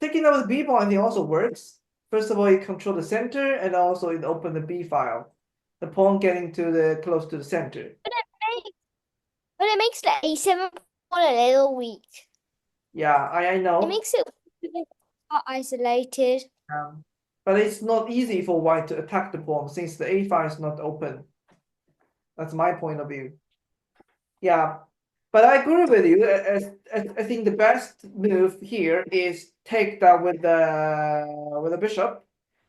Taking out the B pawn, I think also works. First of all, it control the center, and also it open the B file. The pawn getting to the close to the center. But it makes the A7 pawn a little weak. Yeah, I know. It makes it isolated. But it's not easy for white to attack the pawn since the A file is not open. That's my point of view. Yeah, but I agree with you. I think the best move here is take that with the bishop,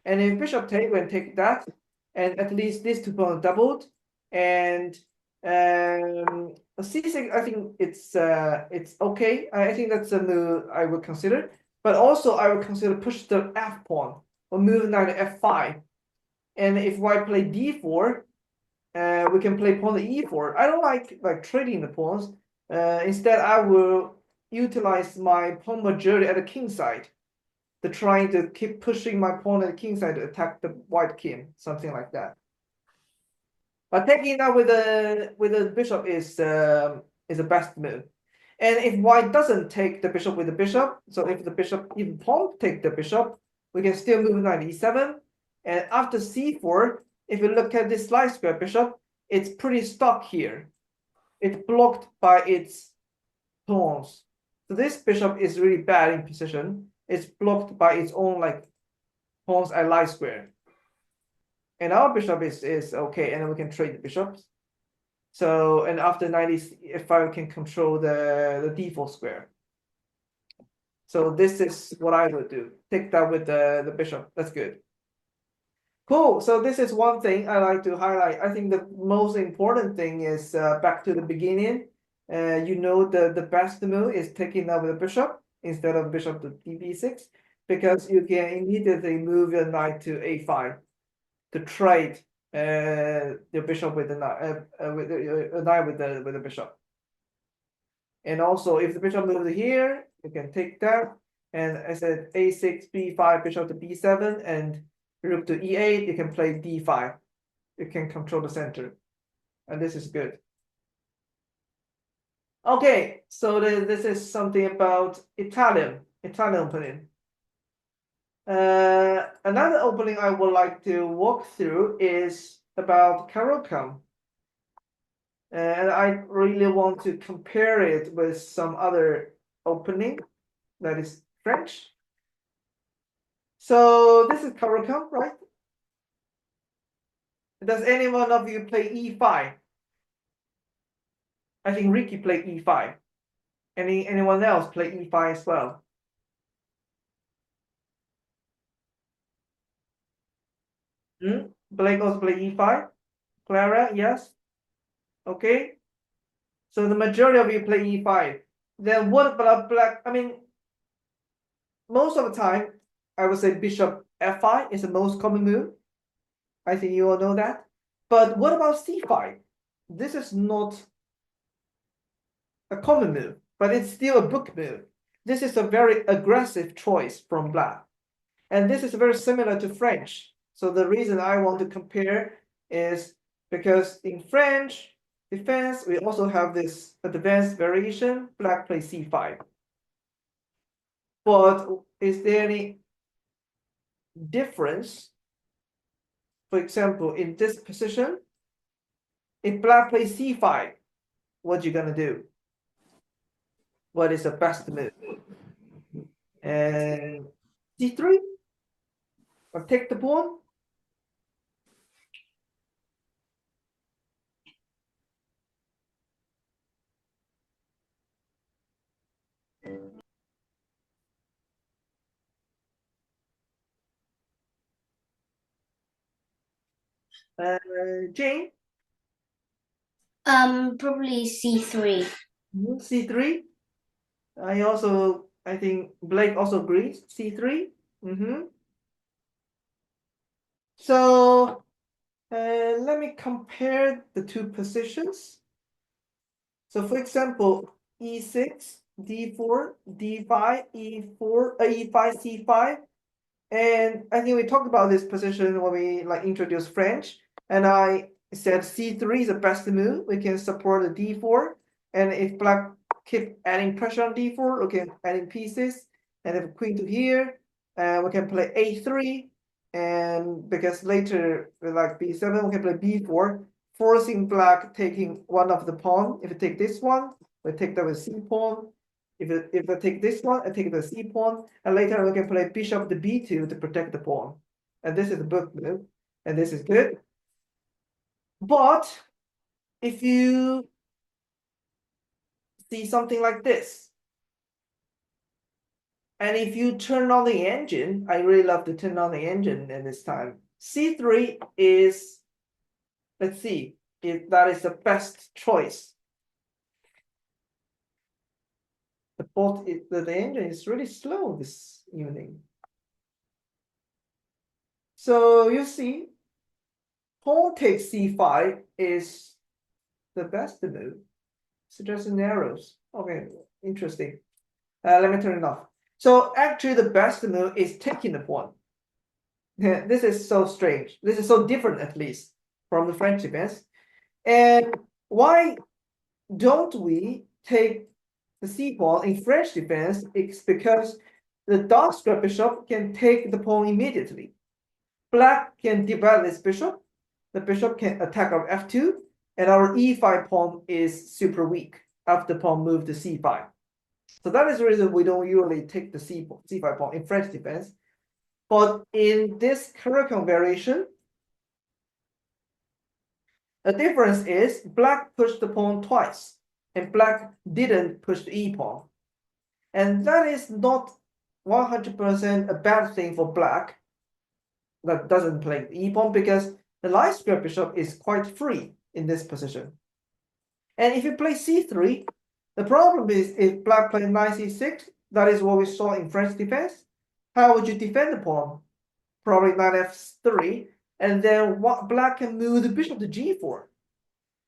and if bishop take, then take that, and at least these two pawns doubled, and C6. I think it's okay. I think that's a move I would consider, but also I would consider push the F pawn or move knight to F5, and if white play D4. We can play pawn to E4. I don't like trading the pawns. Instead, I will utilize my pawn majority at the king side to trying to keep pushing my pawn at the king side to attack the white king, something like that. But taking that with the bishop is the best move. And if white doesn't take the bishop with the bishop, so if the bishop even pawn take the bishop, we can still move knight E7. And after C4. If you look at this slice square bishop, it's pretty stuck here. It's blocked by its pawns. So this bishop is really bad in position. It's blocked by its own like pawns at light square. And our bishop is okay, and then we can trade the bishops. So and after 90, if I can control the D4 square. So this is what I would do. Take that with the bishop. That's good. Cool. So this is one thing I like to highlight. I think the most important thing is back to the beginning. The best move is taking out with the bishop instead of bishop to DB6, because you can immediately move your knight to A5 to trade your bishop with the knight with the bishop. And also, if the bishop moves here, you can take that. And I said A6, B5, bishop to B7, and rook to E8, you can play D5. You can control the center. And this is good. Okay, so this is something about Italian opening. Another opening I would like to walk through is about Caro-Kann. And I really want to compare it with some other opening that is French. So this is Caro-Kann, right? Does any one of you play E5? I think Ricky played E5. Anyone else play E5 as well? Blake also play E5. Clara, yes. Okay. So the majority of you play E5. Then what about black? I mean, most of the time, I would say bishop F5 is the most common move. I think you all know that. But what about C5? This is not a common move, but it's still a book move. This is a very aggressive choice from black. And this is very similar to French. So the reason I want to compare is because in French defense, we also have this advanced variation, black plays C5. But is there any difference? For example, in this position, if black plays C5, what you gonna do? What is the best move? And C3? Or take the pawn? Jane? Probably C3. C3. I think Blake also agrees. C3. So let me compare the two positions. So for example, E6, D4, D5, E4, E5, C5. And I think we talked about this position when we like introduced French. And I said C3 is the best move. We can support the D4. And if black keep adding pressure on D4, we can add in pieces. And if queen to here, we can play A3. And because later with like B7, we can play B4, forcing black taking one of the pawn. If you take this one, we take that with C pawn. If I take this one, I take the C pawn, and later we can play bishop to B2 to protect the pawn. And this is the book move, and this is good. But if you see something like this, and if you turn on the engine, I really love to turn on the engine in this time. C3 is, let's see if that is the best choice. The engine is really slow this evening. So you see, pawn takes C5 is the best move. Suggesting arrows. Okay, interesting. Let me turn it off. So actually the best move is taking the pawn. This is so strange. This is so different, at least, from the French defense. And why don't we take the C pawn in French defense? It's because the dark square bishop can take the pawn immediately. Black can divide this bishop. The bishop can attack our f2, and our e5 pawn is super weak after the pawn moved to c5. So that is the reason we don't usually take the c5 pawn in French defense. But in this Caracal variation, the difference is black pushed the pawn twice, and black didn't push the e pawn. And that is not 100% a bad thing for black that doesn't play the e pawn, because the light square bishop is quite free in this position. And if you play c3, the problem is if black plays knight c6, that is what we saw in French defense. How would you defend the pawn? Probably knight f3, and then black can move the bishop to g4.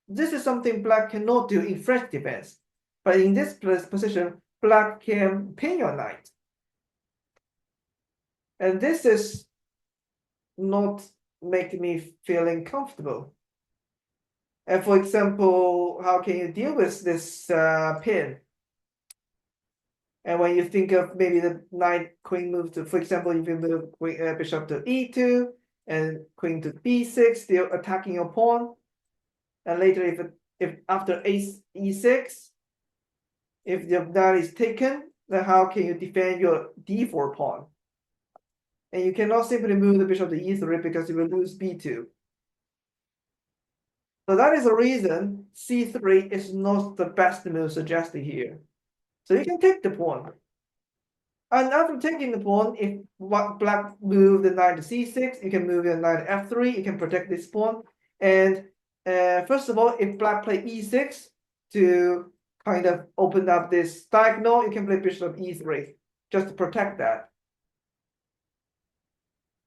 This is something black cannot do in French defense. But in this position, black can pin your knight. And this is not making me feeling comfortable. And for example, how can you deal with this pin? And when you think of maybe the knight queen move to, for example, if you move bishop to e2 and queen to b6, still attacking your pawn. And later, if after e6, if the knight is taken, then how can you defend your d4 pawn? And you cannot simply move the bishop to e3 because you will lose b2. So that is the reason c3 is not the best move suggested here. So you can take the pawn. And after taking the pawn, if black move the knight to c6, you can move your knight to f3, you can protect this pawn. And first of all, if black play e6 to kind of open up this diagonal, you can play bishop e3 just to protect that.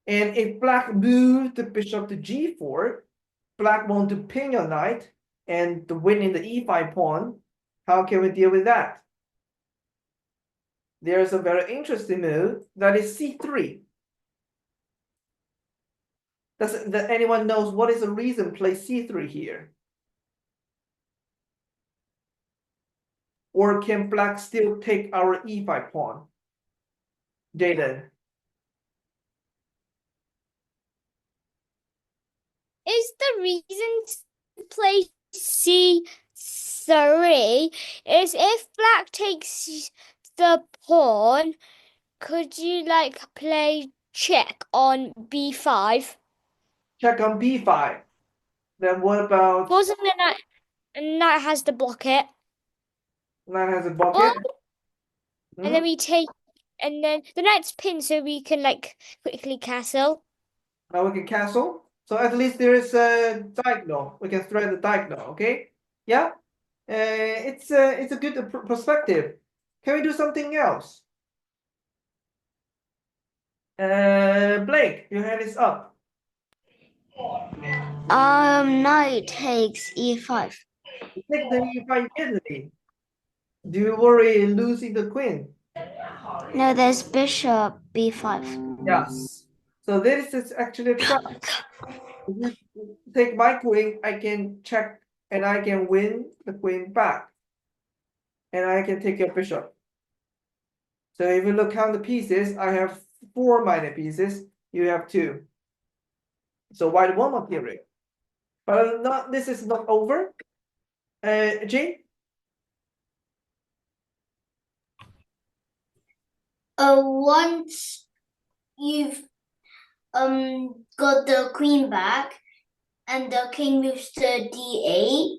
And if black moves the bishop to g4, black wants to pin your knight and to win in the e5 pawn. How can we deal with that? There's a very interesting move that is c3. Does anyone knows what is the reason play c3 here? Or can black still take our e5 pawn? Jaden. Is the reason to play c3 is if black takes the pawn, could you like play check on b5? Check on b5. Then what about Wasn't the knight has to block it? knight has a bucket? And then we take, and then the knight's pinned so we can like quickly castle. Now we can castle. So at least there is a diagonal. We can thread the diagonal, okay? Yeah? It's a good perspective. Can we do something else? Blake, your hand is up. Knight takes e5. Take the e5 easily. Do you worry losing the queen? No, there's bishop b5. Yes. So this is actually a trap. If you take my queen, I can check and I can win the queen back. And I can take your bishop. So if you look count the pieces, I have 4 minor pieces. You have 2. So white won my period. But not this is not over. Jane? Once you've got the queen back and the king moves to d8,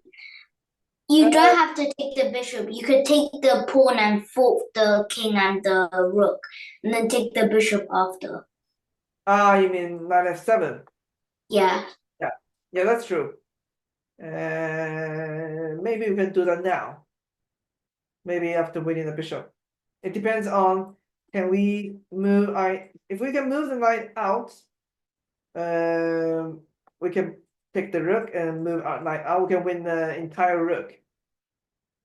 you don't have to take the bishop. You could take the pawn and fork the king and the rook, and then take the bishop after. You mean knight f7? Yeah. Yeah, that's true. Maybe we can do that now. Maybe after winning the bishop. It depends on can we move if we can move the knight out, we can take the rook and move our knight out, we can win the entire rook.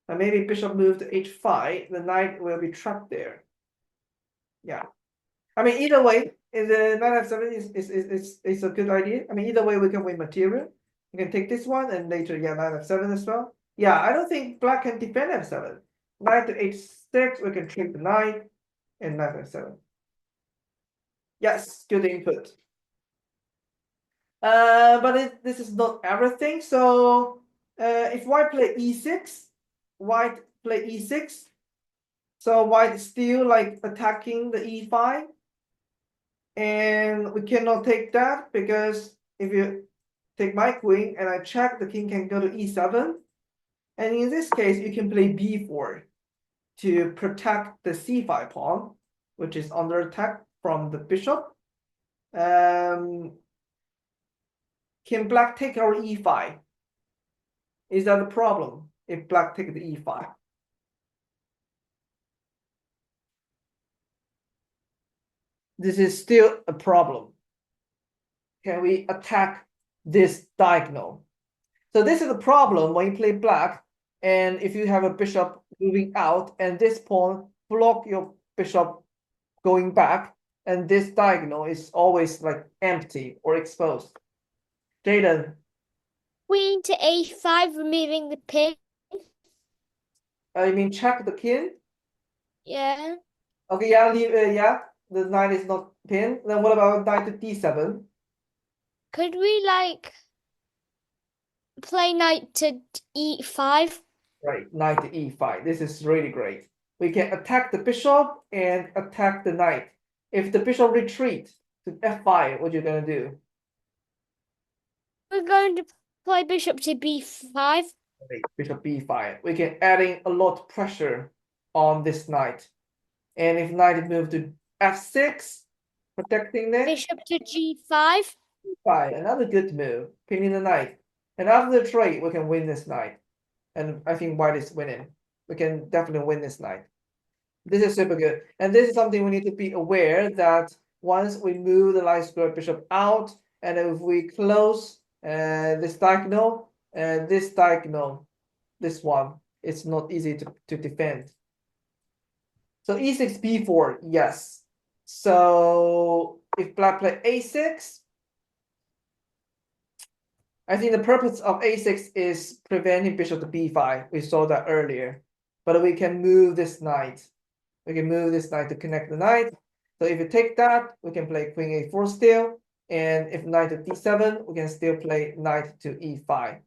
And maybe bishop moved to h5, the knight will be trapped there. Yeah. I mean either way, the knight f7 is a good idea. I mean either way we can win material. You can take this one and later knight f7 as well. Yeah, I don't think black can defend f7. Knight to h6, we can trick the knight and knight f7. Yes, good input. But this is not everything. So if white play e6, white play e6. So white is still like attacking the e5. And we cannot take that because if you take my queen and I check, the king can go to e7. And in this case, you can play b4 to protect the c5 pawn, which is under attack from the bishop. Can black take our e5? Is that a problem if black take the e5? This is still a problem. Can we attack this diagonal? So this is a problem when you play black, and if you have a bishop moving out, and this pawn block your bishop going back, and this diagonal is always like empty or exposed. Jaden. Queen to a5, removing the pin. I mean check the king? Yeah. Okay, yeah, leave, yeah, the knight is not pinned. Then what about knight to d7? Could we like play knight to e5? Right, knight to e5. This is really great. We can attack the bishop and attack the knight. If the bishop retreat to f5, what you gonna do? We're going to play bishop to b5. Right, bishop b5. We can adding a lot of pressure on this knight. And if knight move to f6, protecting this. Bishop to g5. Fine, another good move, pinning the knight. And after the trade, we can win this knight. And I think white is winning. We can definitely win this knight. This is super good. And this is something we need to be aware that once we move the light square bishop out, and if we close this diagonal, this one, it's not easy to defend. So e6, b4, yes. So if black play a6, I think the purpose of a6 is preventing bishop to b5. We saw that earlier. But we can move this knight. We can move this knight to connect the knight. So if you take that, we can play queen a4 still. And if knight to d7, we can still play knight to e5.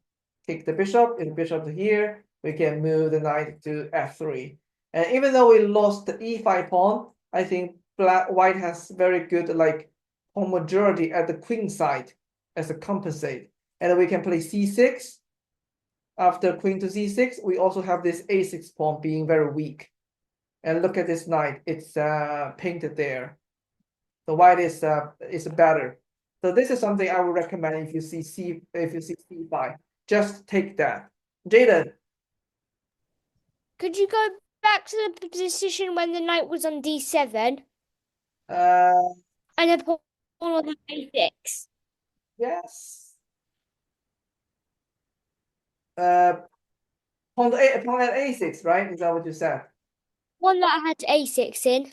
Kick the bishop. If the bishop to here, we can move the knight to f3. And even though we lost the e5 pawn, I think white has very good like pawn majority at the queen side as a compensate. And we can play c6. After queen to c6, we also have this a6 pawn being very weak. And look at this knight; it's painted there. The white is better. So this is something I would recommend if you see c5. Just take that. Jaden. Could you go back to the position when the knight was on d7 And the pawn on a6? yes. pawn at a6, right? Is that what you said? One that had a6 in.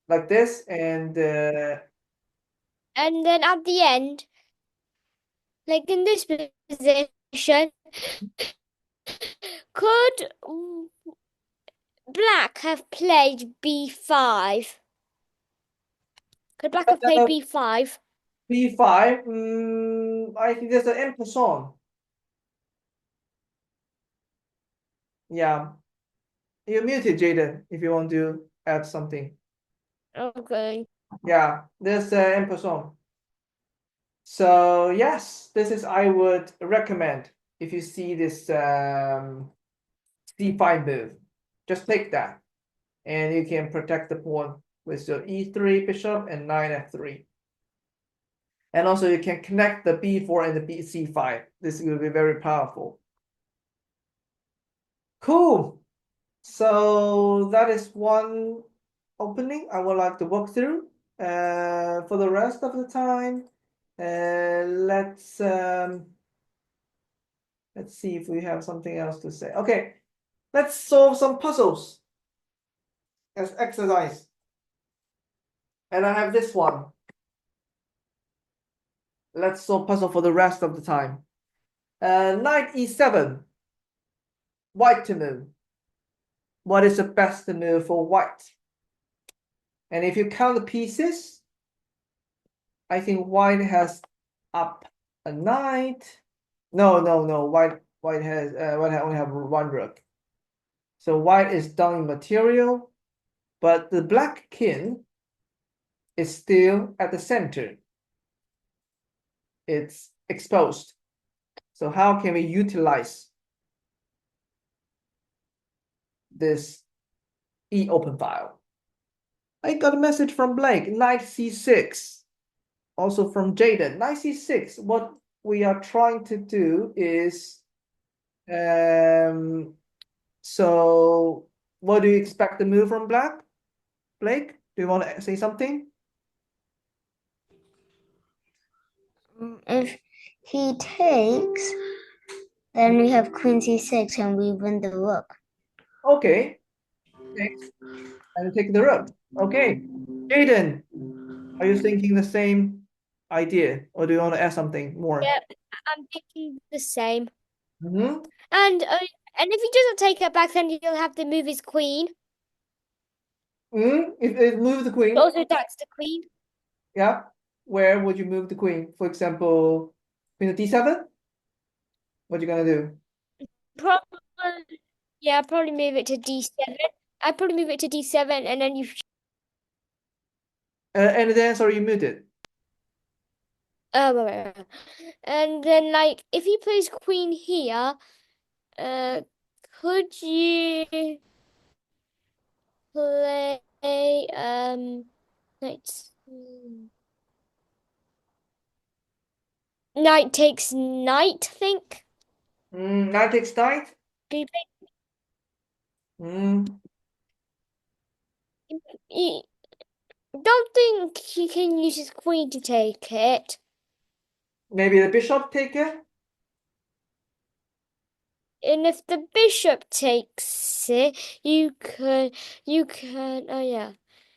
Like this, and And then at the end, like in this position, could black have played b5? Could black have played b5? b5. I think there's an en passant. Yeah. You're muted, Jaden, if you want to add something. Okay. Yeah, there's en passant. So yes, this is I would recommend if you see this c5 move, just take that, and you can protect the pawn with your e3 bishop and knight f3. And also you can connect the b4 and the c5. This will be very powerful. Cool. So that is one opening I would like to walk through. For the rest of the time, let's see if we have something else to say. Okay, let's solve some puzzles as exercise. And I have this one. Let's solve puzzle for the rest of the time. Knight e7. White to move. What is the best move for white? And if you count the pieces, I think white has up a knight. No. White has only have one rook. So white is down in material, but the black king is still at the center. It's exposed. So how can we utilize this open file? I got a message from Blake, knight c6. Also from Jaden, knight c6. What we are trying to do is, so what do you expect the move from black? Blake, do you want to say something? If he takes, then we have queen c6 and we win the rook. Okay. Next. And take the rook. Okay. Jaden, are you thinking the same idea, or do you want to add something more? Yeah, I'm thinking the same. Mm-hmm. And if he doesn't take it back, then he'll have to move his queen. If it move the queen, Also, that's the queen. yeah. Where would you move the queen? For example, queen to d7? What you gonna do? Probably, yeah, I'd probably move it to d7. I'd probably move it to d7, and then you. And then, sorry, you muted. Wait. And then, like, if he plays queen here, could you play knight? Knight takes knight, I think. Knight takes knight. Do you Mm, You don't think he can use his queen to take it. maybe the bishop take it. And if the bishop takes it, you can, oh yeah.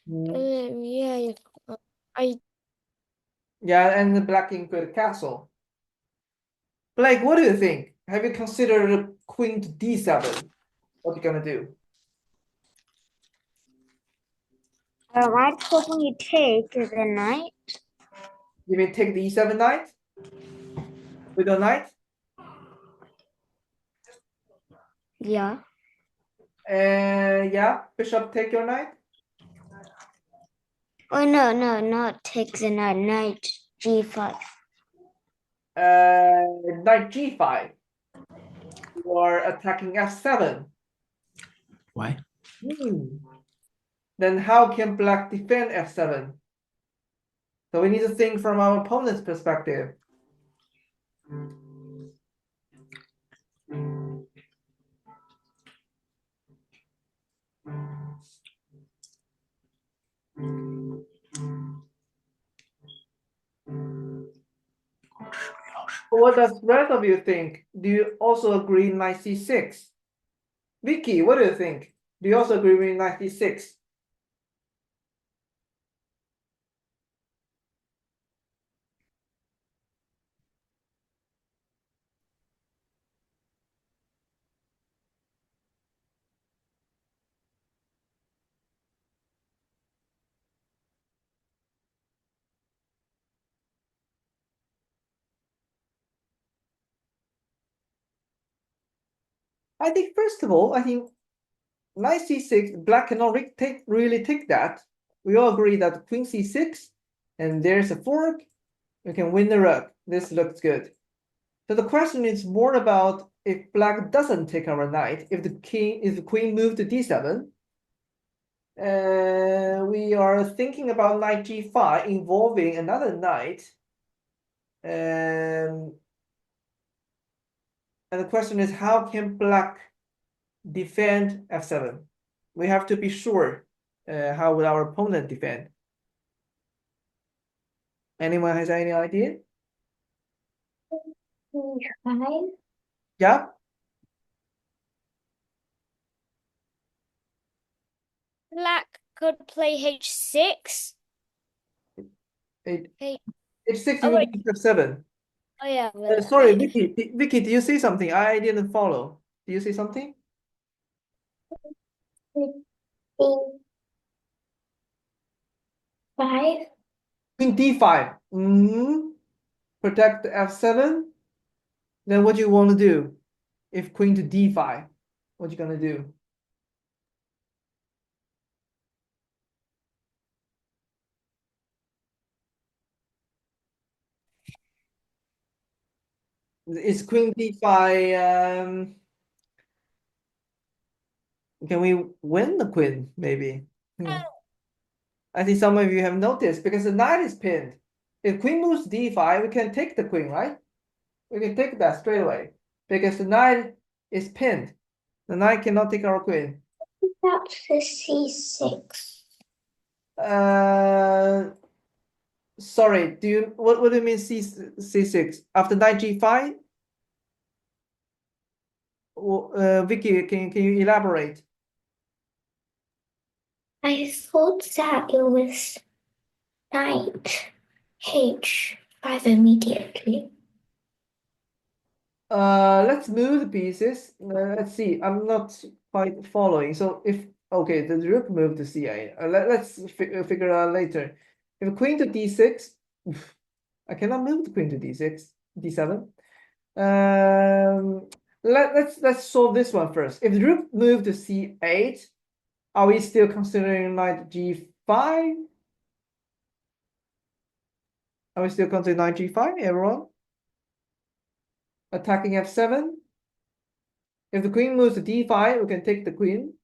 Yeah. I Yeah, and the black king could castle. Blake, what do you think? Have you considered queen to d7? What you gonna do? I'd probably take the knight. You mean take the e7 knight? With a knight? Yeah. Yeah, bishop take your knight. Oh no, not take the knight. Knight g5. Knight g5. You are attacking f7. Why? Then how can black defend f7? So we need to think from our opponent's perspective. What does the rest of you think? Do you also agree knight c6? Vicky, what do you think? Do you also agree with knight c6? I think first of all, I think knight c6, black cannot really take that. We all agree that queen c6, and there's a fork. We can win the rook. This looks good. So the question is more about if black doesn't take our knight, if the queen moved to d7. We are thinking about knight g5 involving another knight. And the question is, how can black defend f7? We have to be sure how will our opponent defend. Anyone has any idea? E5. Yeah. Black could play h6. It, Hey. h6 Oh, will wait. be f7. Oh yeah. Sorry, right. Vicky, do you see something? I didn't follow. Do you see something? E5. Queen d5. Protect the f7. Then what do you want to do? If queen to d5, what you gonna do? Is queen d5 can we win the queen maybe? I think some of you have noticed because the knight is pinned. If queen moves d5, we can take the queen, right? We can take that straight away because the knight is pinned. The knight cannot take our queen. That's the c6. Sorry, what do you mean c6? After knight g5? Vicky, can you elaborate? I thought that it was knight h5 immediately. Let's move the pieces. Let's see. I'm not quite following. So if okay, the rook moved to c8. Let's figure out later. If queen to d6, I cannot move the queen to d6, d7. Let's solve this one first. If the rook moved to c8, are we still considering knight g5? Are we still considering knight g5, everyone? Attacking f7. If the queen moves to d5, we can take the queen.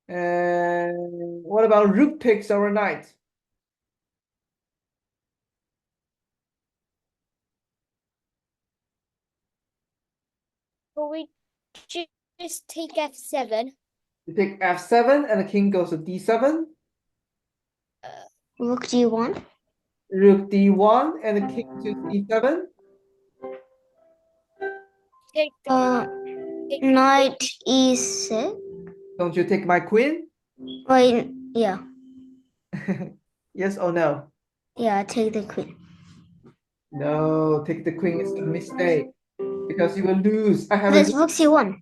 And what about rook takes our knight? But we just take f7. You take f7 and the king goes to d7. Rook d1. Rook d1 and the king to d7. Take take the Knight e6. Don't you take my queen? Wait, yeah. Yes or no? Yeah, take the queen. No, take the queen is a mistake because you will lose. I have There's rook c1.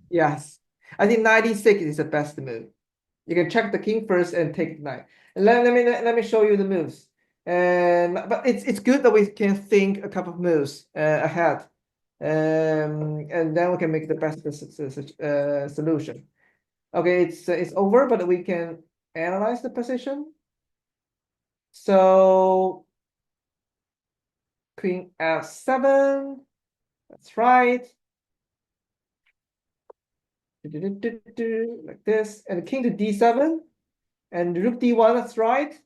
Yes. I think 96 is the best move. You can check the king first and take the knight. And let me show you the moves. But it's good that we can think a couple of moves ahead. And then we can make the best solution. Okay, it's over, but we can analyze the position. So queen f7. That's right. Like this, and king to d7, and rook d1. That's right.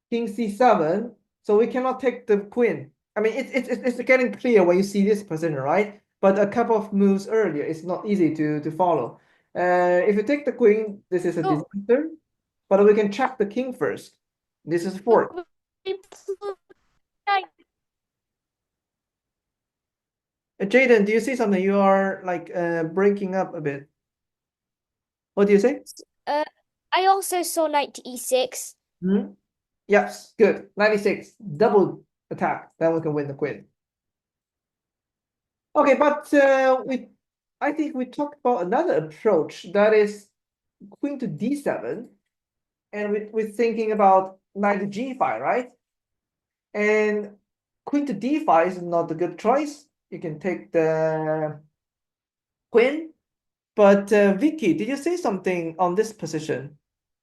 King c7. So we cannot take the queen. I mean, it's getting clear when you see this position, right? But a couple of moves earlier, it's not easy to follow. If you take the queen, this is a disaster. But we can check the king first. This is a fork. we put knight. Jaden, do you see something? You are like breaking up a bit. What do you say? I also saw knight to e6. Hmm? Yes, good. 96. Double attack. Then we can win the queen. Okay, but I think we talked about another approach that is queen to d7, and we're thinking about knight to g5, right? And queen to d5 is not a good choice. You can take the queen. But Vicky, did you say something on this position?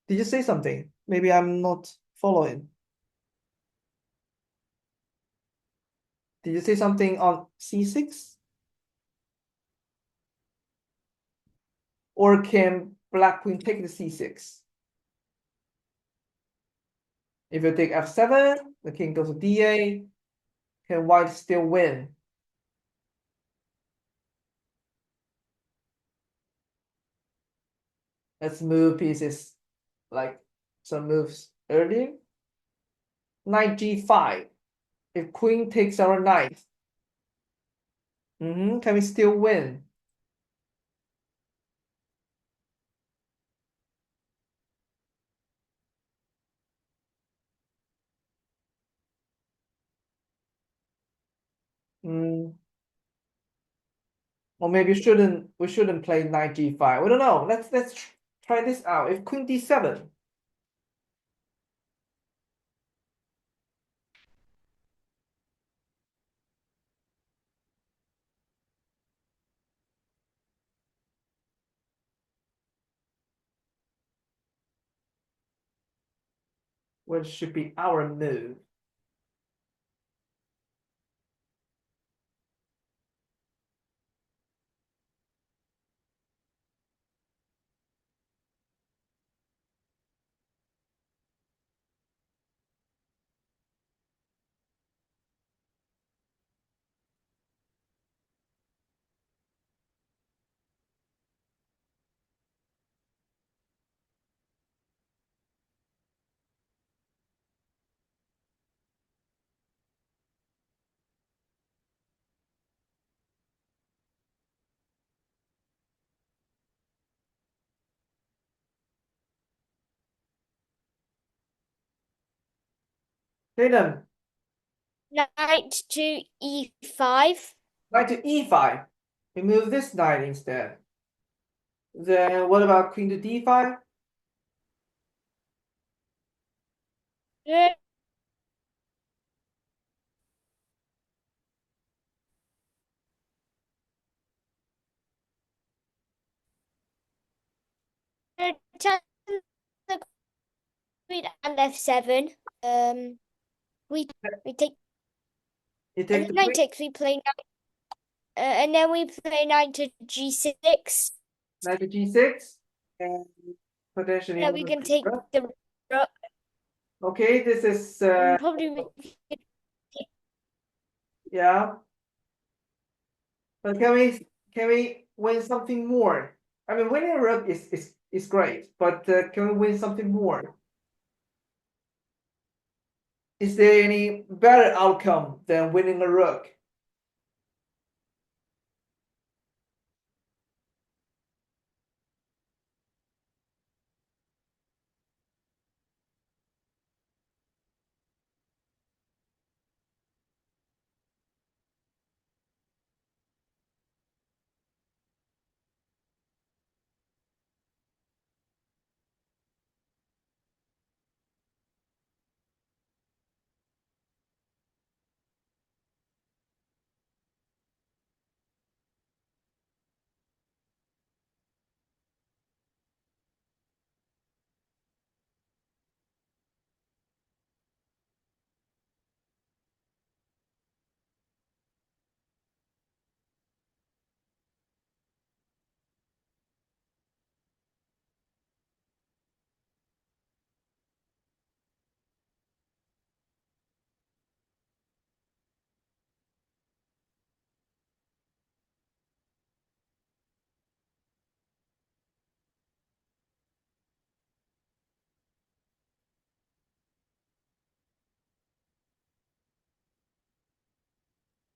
Did you say something? Maybe I'm not following. Did you say something on c6? Or can black queen take the c6? If you take f7, the king goes to d8. Can white still win? Let's move pieces like some moves earlier. Knight g5. If queen takes our knight, can we still win? Mm, or maybe we shouldn't play knight g5. We don't know. Let's try this out. If queen d7, what should be our move? Tatum, Knight to e5. knight to e5. We move this knight instead. Then what about queen to d5? Uh, Turn the queen and f7. We take You take the knight queen, takes. We play knight, and then we play knight to g6. knight to g6, and potentially Yeah, move we the can take rook. the rook. Okay, this is Probably yeah. But can we win something more? I mean, winning a rook is great, but can we win something more? Is there any better outcome than winning a rook?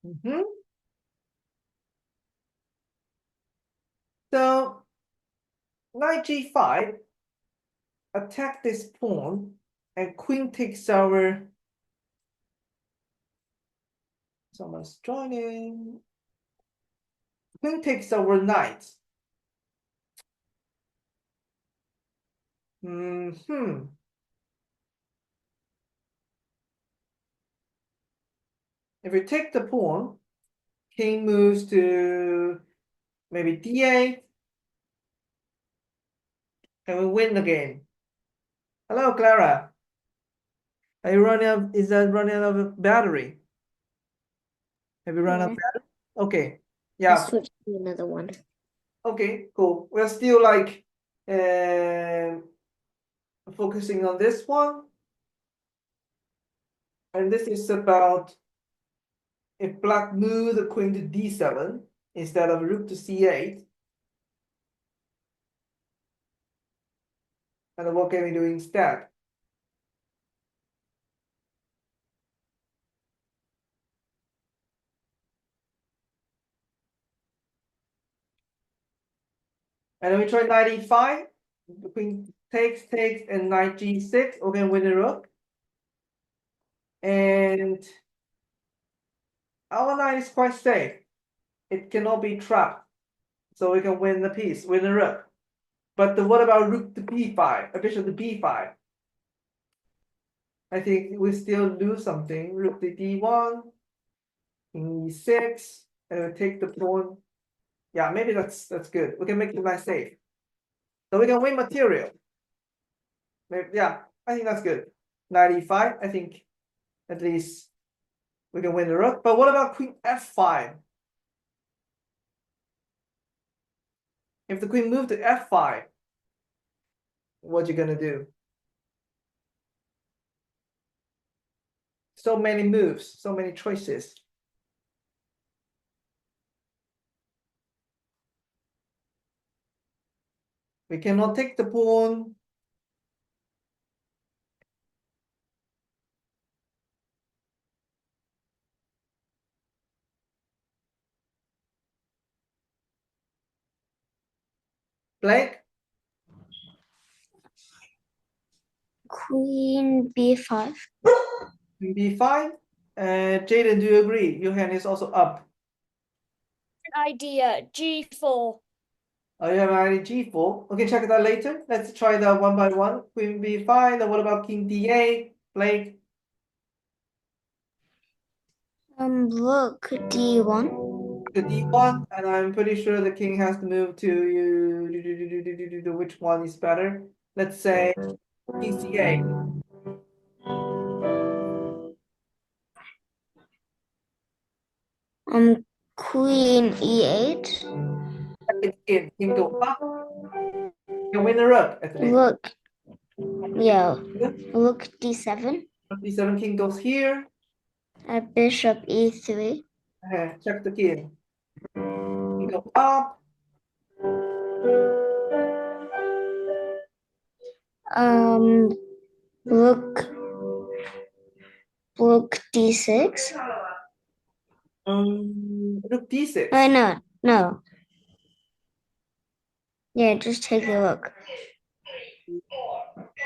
Mhm. So knight g5, attack this pawn, and queen takes our. Someone's joining. Queen takes our knight. If we take the pawn, king moves to maybe d8, and we win the game. Hello, Clara. Are you running out? Is that running out of battery? Have you run out of battery? Okay. Yeah. Switch to another one. Okay, cool. We're still like focusing on this one. And this is about if black moves the queen to d7 instead of rook to c8. And what can we do instead? And then we try knight e5. The queen takes, and knight g6. Okay, win the rook. And our knight is quite safe. It cannot be trapped. So we can win the piece, win the rook. But what about rook to b5, bishop to b5? I think we still lose something. Rook to d1, king e6, and we take the pawn. Yeah, maybe that's good. We can make the knight safe. So we can win material. Maybe, yeah, I think that's good. Knight e5, I think at least we can win the rook. But what about queen f5? If the queen moved to f5, what you gonna do? So many moves, so many choices. We cannot take the pawn. Blake? Queen b5. Queen b5. Jaden, do you agree? Your hand is also up. Idea G4. Oh, you have already g4. Okay, check that later. Let's try that one by one. Queen b5. Then what about king d8? Blake? Rook d1. The d1, and I'm pretty sure the king has to move to you. Which one is better? Let's say king c8. Queen e8. King go up. You win the rook at least. Rook. Yeah. Rook d7. d7, king goes here. Bishop e3. Check the king. King go up. Rook d6. Rook d6. No. Yeah, just take the rook.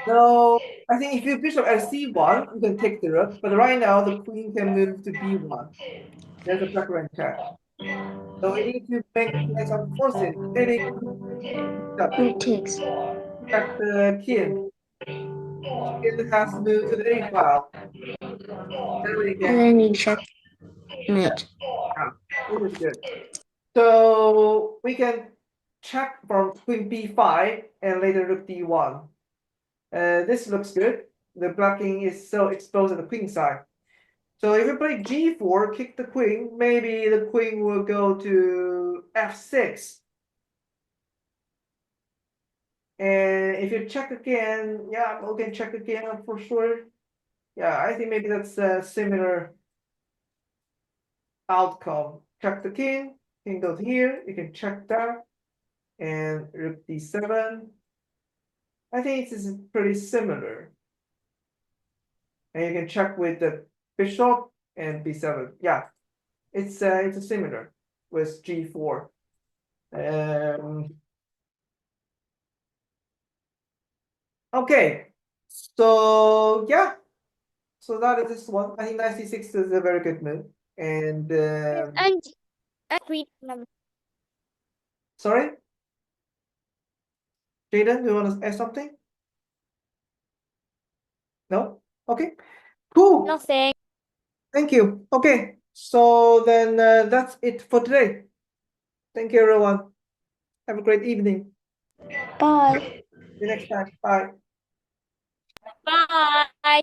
No, I think if you bishop at c1, you can take the rook, but right now the queen can move to b1. There's a preference check. So we need to make some forces. Maybe It takes. check the king. King has to move to the a file. Then we And can. then you check mate. This is good. So we can check from queen b5 and later rook d1. This looks good. The blocking is so exposed at the queen side. So if you play g4, kick the queen, maybe the queen will go to f6. And if you check again, yeah, we can check again for sure. Yeah, I think maybe that's a similar outcome. Check the king goes here, you can check that. And rook d7. I think this is pretty similar. And you can check with the bishop and b7. Yeah. it's a similar with G4. Okay, so yeah, so that is this one. I think knight c6 is a very good move. And And queen number. sorry, Jaden, do you want to add something? No? Okay, cool. Nothing. Thank you. Okay, so then that's it for today. Thank you, everyone. Have a great evening. Bye. See you next time. Bye. Bye.